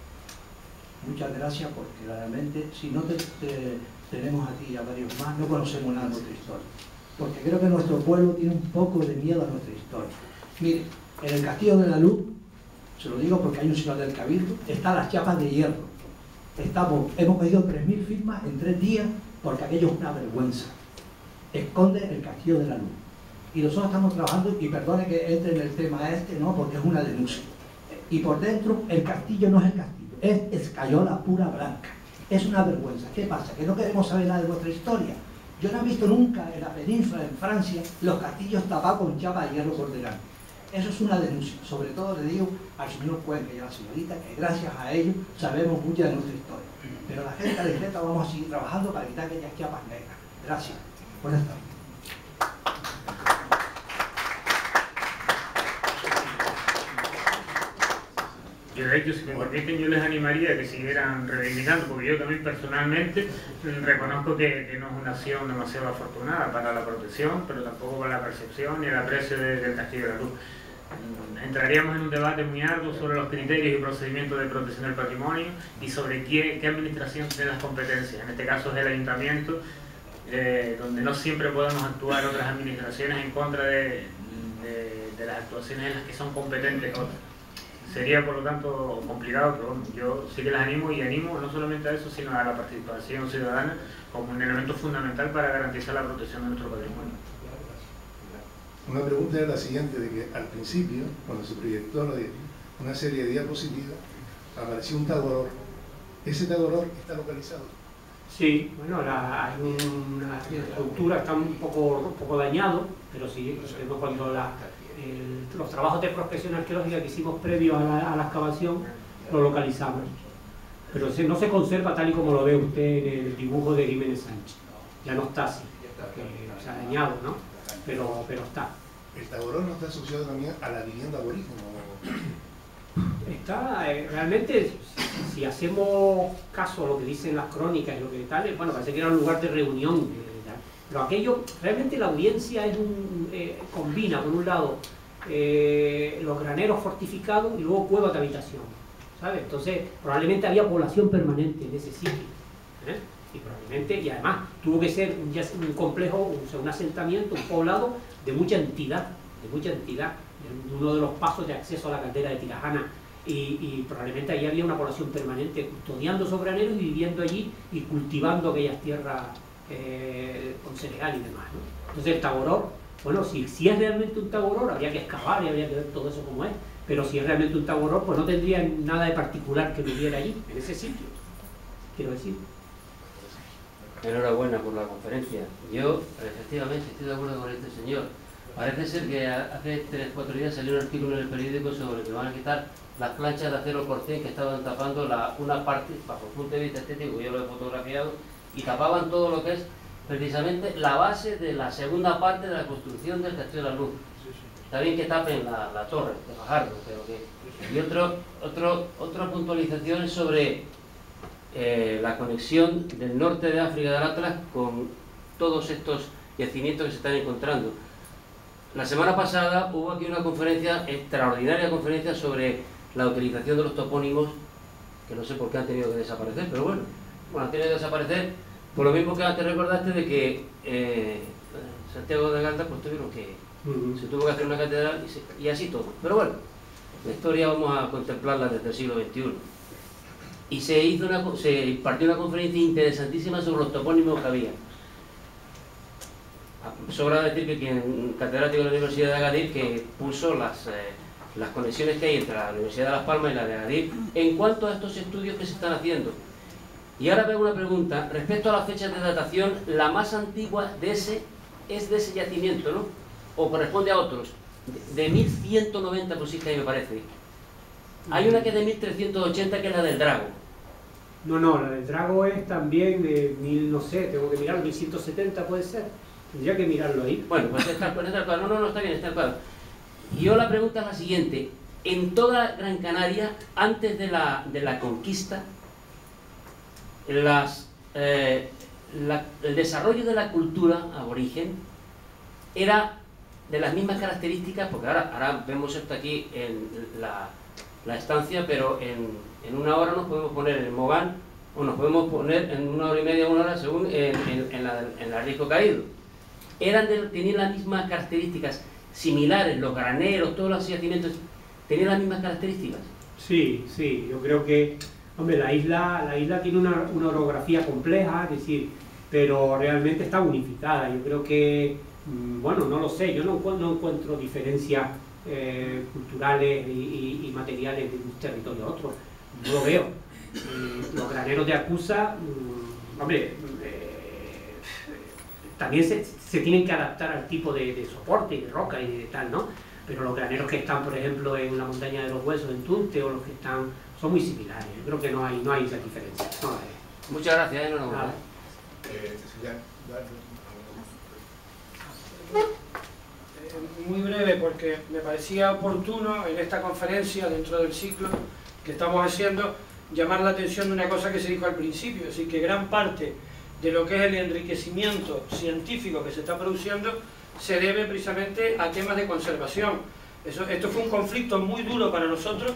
Muchas gracias, porque realmente si no tenemos aquí a varios más, no conocemos nada de nuestra historia. Porque creo que nuestro pueblo tiene un poco de miedo a nuestra historia. Mire, en el Castillo de la Luz, se lo digo porque hay un señor del Cabildo, están las chapas de hierro. Hemos pedido 3.000 firmas en 3 días porque aquello es una vergüenza. Esconde el Castillo de la Luz. Y nosotros estamos trabajando, y perdone que entre en el tema no, porque es una denuncia. Y por dentro, el castillo no es el castillo, es escayola pura blanca. Es una vergüenza. ¿Qué pasa? ¿Que no queremos saber nada de vuestra historia? Yo no he visto nunca en la península, en Francia, los castillos tapados con chapa de hierro por delante. Eso es una denuncia. Sobre todo le digo al señor Cuenca y a la señorita que gracias a ellos sabemos mucha de nuestra historia. Pero la gente discreta vamos a seguir trabajando para quitar aquellas chapas negras. Gracias. Buenas tardes. Yo de hecho, si me permiten, yo les animaría a que siguieran reivindicando, porque yo también personalmente reconozco que no es una acción demasiado afortunada para la protección, pero tampoco para la percepción ni el aprecio del Castillo de la Luz. Entraríamos en un debate muy arduo sobre los criterios y procedimientos de protección del patrimonio y sobre qué administración tiene las competencias. En este caso es el ayuntamiento, donde no siempre podemos actuar otras administraciones en contra de las actuaciones en las que son competentes otras. Sería por lo tanto complicado, pero bueno, yo sí que las animo y animo no solamente a eso, sino a la participación ciudadana como un elemento fundamental para garantizar la protección de nuestro patrimonio. Una pregunta era la siguiente, de que al principio, cuando se proyectó una serie de diapositivas, apareció un tagoror. ¿Ese tagoror está localizado? Sí, bueno, hay una estructura, está un poco dañado, pero sí, cuando los trabajos de prospección arqueológica que hicimos previos a la excavación, lo localizamos. Pero no se conserva tal y como lo ve usted en el dibujo de Jiménez Sánchez. Ya no está así, se ha dañado, ¿no? Pero está. ¿El tagoror no está asociado también a la vivienda aborigen? Está, realmente, si hacemos caso a lo que dicen las crónicas y lo que tal, bueno, parece que era un lugar de reunión. Pero aquello, realmente la audiencia combina, por un lado, los graneros fortificados y luego cuevas de habitación, ¿sabes? Entonces, probablemente había población permanente en ese sitio, y probablemente, y además, tuvo que ser un complejo, un asentamiento, un poblado de mucha entidad, uno de los pasos de acceso a la caldera de Tirajana, y probablemente allí había una población permanente custodiando esos graneros y viviendo allí y cultivando aquellas tierras con cereal y demás, ¿no? Entonces el tagoror, bueno, si es realmente un tagoror, habría que excavar y habría que ver todo eso como es, pero si es realmente un tagoror, pues no tendría nada de particular que viviera allí, en ese sitio, quiero decir. Enhorabuena por la conferencia. Yo, efectivamente, estoy de acuerdo con este señor. Parece ser que hace 3-4 días salió un artículo en el periódico sobre que van a quitar las planchas de acero cortés que estaban tapando una parte, bajo el punto de vista estético, yo lo he fotografiado, y tapaban todo lo que es precisamente la base de la segunda parte de la construcción del Castillo de la Luz. Está bien que tapen la torre de Fajardo, pero que... Y otra puntualización es sobre la conexión del norte de África del Atlas con todos estos yacimientos que se están encontrando. La semana pasada hubo aquí una conferencia, extraordinaria conferencia sobre la utilización de los topónimos, que no sé por qué han tenido que desaparecer, pero bueno, han tenido que desaparecer por lo mismo que antes recordaste de que Santiago de Ganda pues tuvieron que... se tuvo que hacer una catedral y así todo. Pero bueno, la historia vamos a contemplarla desde el siglo XXI. Y se impartió una conferencia interesantísima sobre los topónimos que había. Sobra decir que quien catedrático de la Universidad de Agadir que puso las conexiones que hay entre la Universidad de Las Palmas y la de Agadir en cuanto a estos estudios que se están haciendo. Y ahora veo una pregunta, respecto a las fechas de datación, la más antigua es de ese yacimiento, ¿no? O corresponde a otros, de 1190, pues sí que ahí me parece. Hay una que es de 1380, que es la del Drago. No, la del Drago es también de no sé, tengo que mirar, 1170 puede ser. Tendría que mirarlo ahí. Bueno, pues está el cuadro. No, está bien, está el cuadro. Y yo la pregunta es la siguiente. En toda Gran Canaria, antes de la conquista, el desarrollo de la cultura aborigen era de las mismas características, porque ahora vemos esto aquí en la estancia, pero en una hora nos podemos poner en el Mogán, o nos podemos poner en 1 hora y media, 1 hora, según en la Risco Caído. Tenían las mismas características similares, los graneros, todos los yacimientos, ¿tenían las mismas características? Sí, yo creo que, hombre, la isla tiene una orografía compleja, es decir, pero realmente está unificada. Yo creo que, bueno, no lo sé, yo no encuentro diferencias culturales y materiales de un territorio a otro, no lo veo. Los graneros de Acusa, hombre, también se tienen que adaptar al tipo de soporte y de roca y de tal, ¿no? Pero los graneros que están, por ejemplo, en la montaña de los Huesos, en Tunte, o los que están, son muy similares. Yo creo que no hay esa diferencia. No, muchas gracias, enhorabuena. Muy breve, porque me parecía oportuno en esta conferencia, dentro del ciclo que estamos haciendo, llamar la atención de una cosa que se dijo al principio, es decir, que gran parte de lo que es el enriquecimiento científico que se está produciendo se debe precisamente a temas de conservación. Esto fue un conflicto muy duro para nosotros,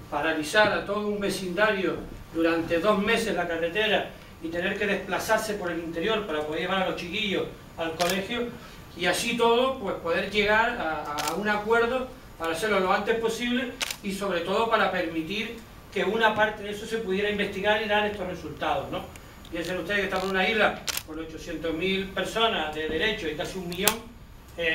paralizar a todo un vecindario durante 2 meses la carretera y tener que desplazarse por el interior para poder llevar a los chiquillos al colegio, y así todo, pues poder llegar a un acuerdo para hacerlo lo antes posible y sobre todo para permitir que una parte de eso se pudiera investigar y dar estos resultados, ¿no? Piensen ustedes que estamos en una isla con 800.000 personas de derecho y casi 1 millón,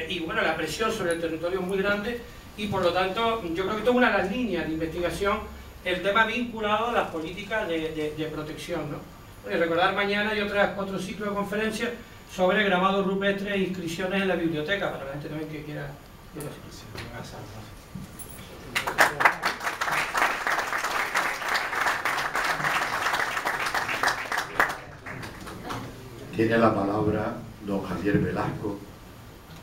y bueno, la presión sobre el territorio es muy grande, y por lo tanto yo creo que esto es una de las líneas de investigación, el tema vinculado a las políticas de protección, ¿no? Y recordar, mañana hay otro ciclo de conferencias sobre grabados rupestres e inscripciones en la biblioteca, para la gente también que quiera Tiene la palabra don Javier Velasco.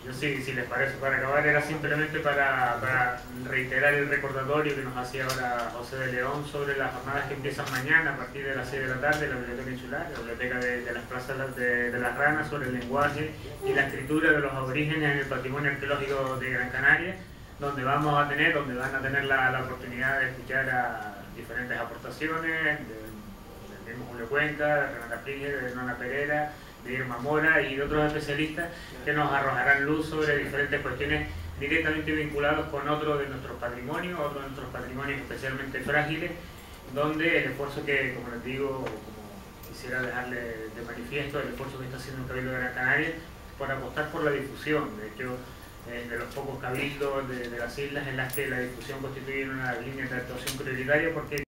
Yo sí, si les parece, para acabar, era simplemente para reiterar el recordatorio que nos hacía ahora José de León sobre las jornadas que empiezan mañana a partir de las 6 de la tarde en la Biblioteca Insular, la Biblioteca de las Plazas de las Ranas, sobre el lenguaje y la escritura de los aborígenes en el patrimonio arqueológico de Gran Canaria, donde van a tener la oportunidad de escuchar a diferentes aportaciones del mismo Julio Cuenca, de Renata Friger, de Nona Pereira, de Irma Mora y de otros especialistas que nos arrojarán luz sobre diferentes cuestiones directamente vinculados con otros de nuestros patrimonios especialmente frágiles, donde el esfuerzo que, como les digo, como quisiera dejarle de manifiesto, el esfuerzo que está haciendo el Cabildo de Gran Canaria por apostar por la difusión. De hecho, de los pocos cabildos de las islas en las que la difusión constituye una línea de actuación prioritaria, porque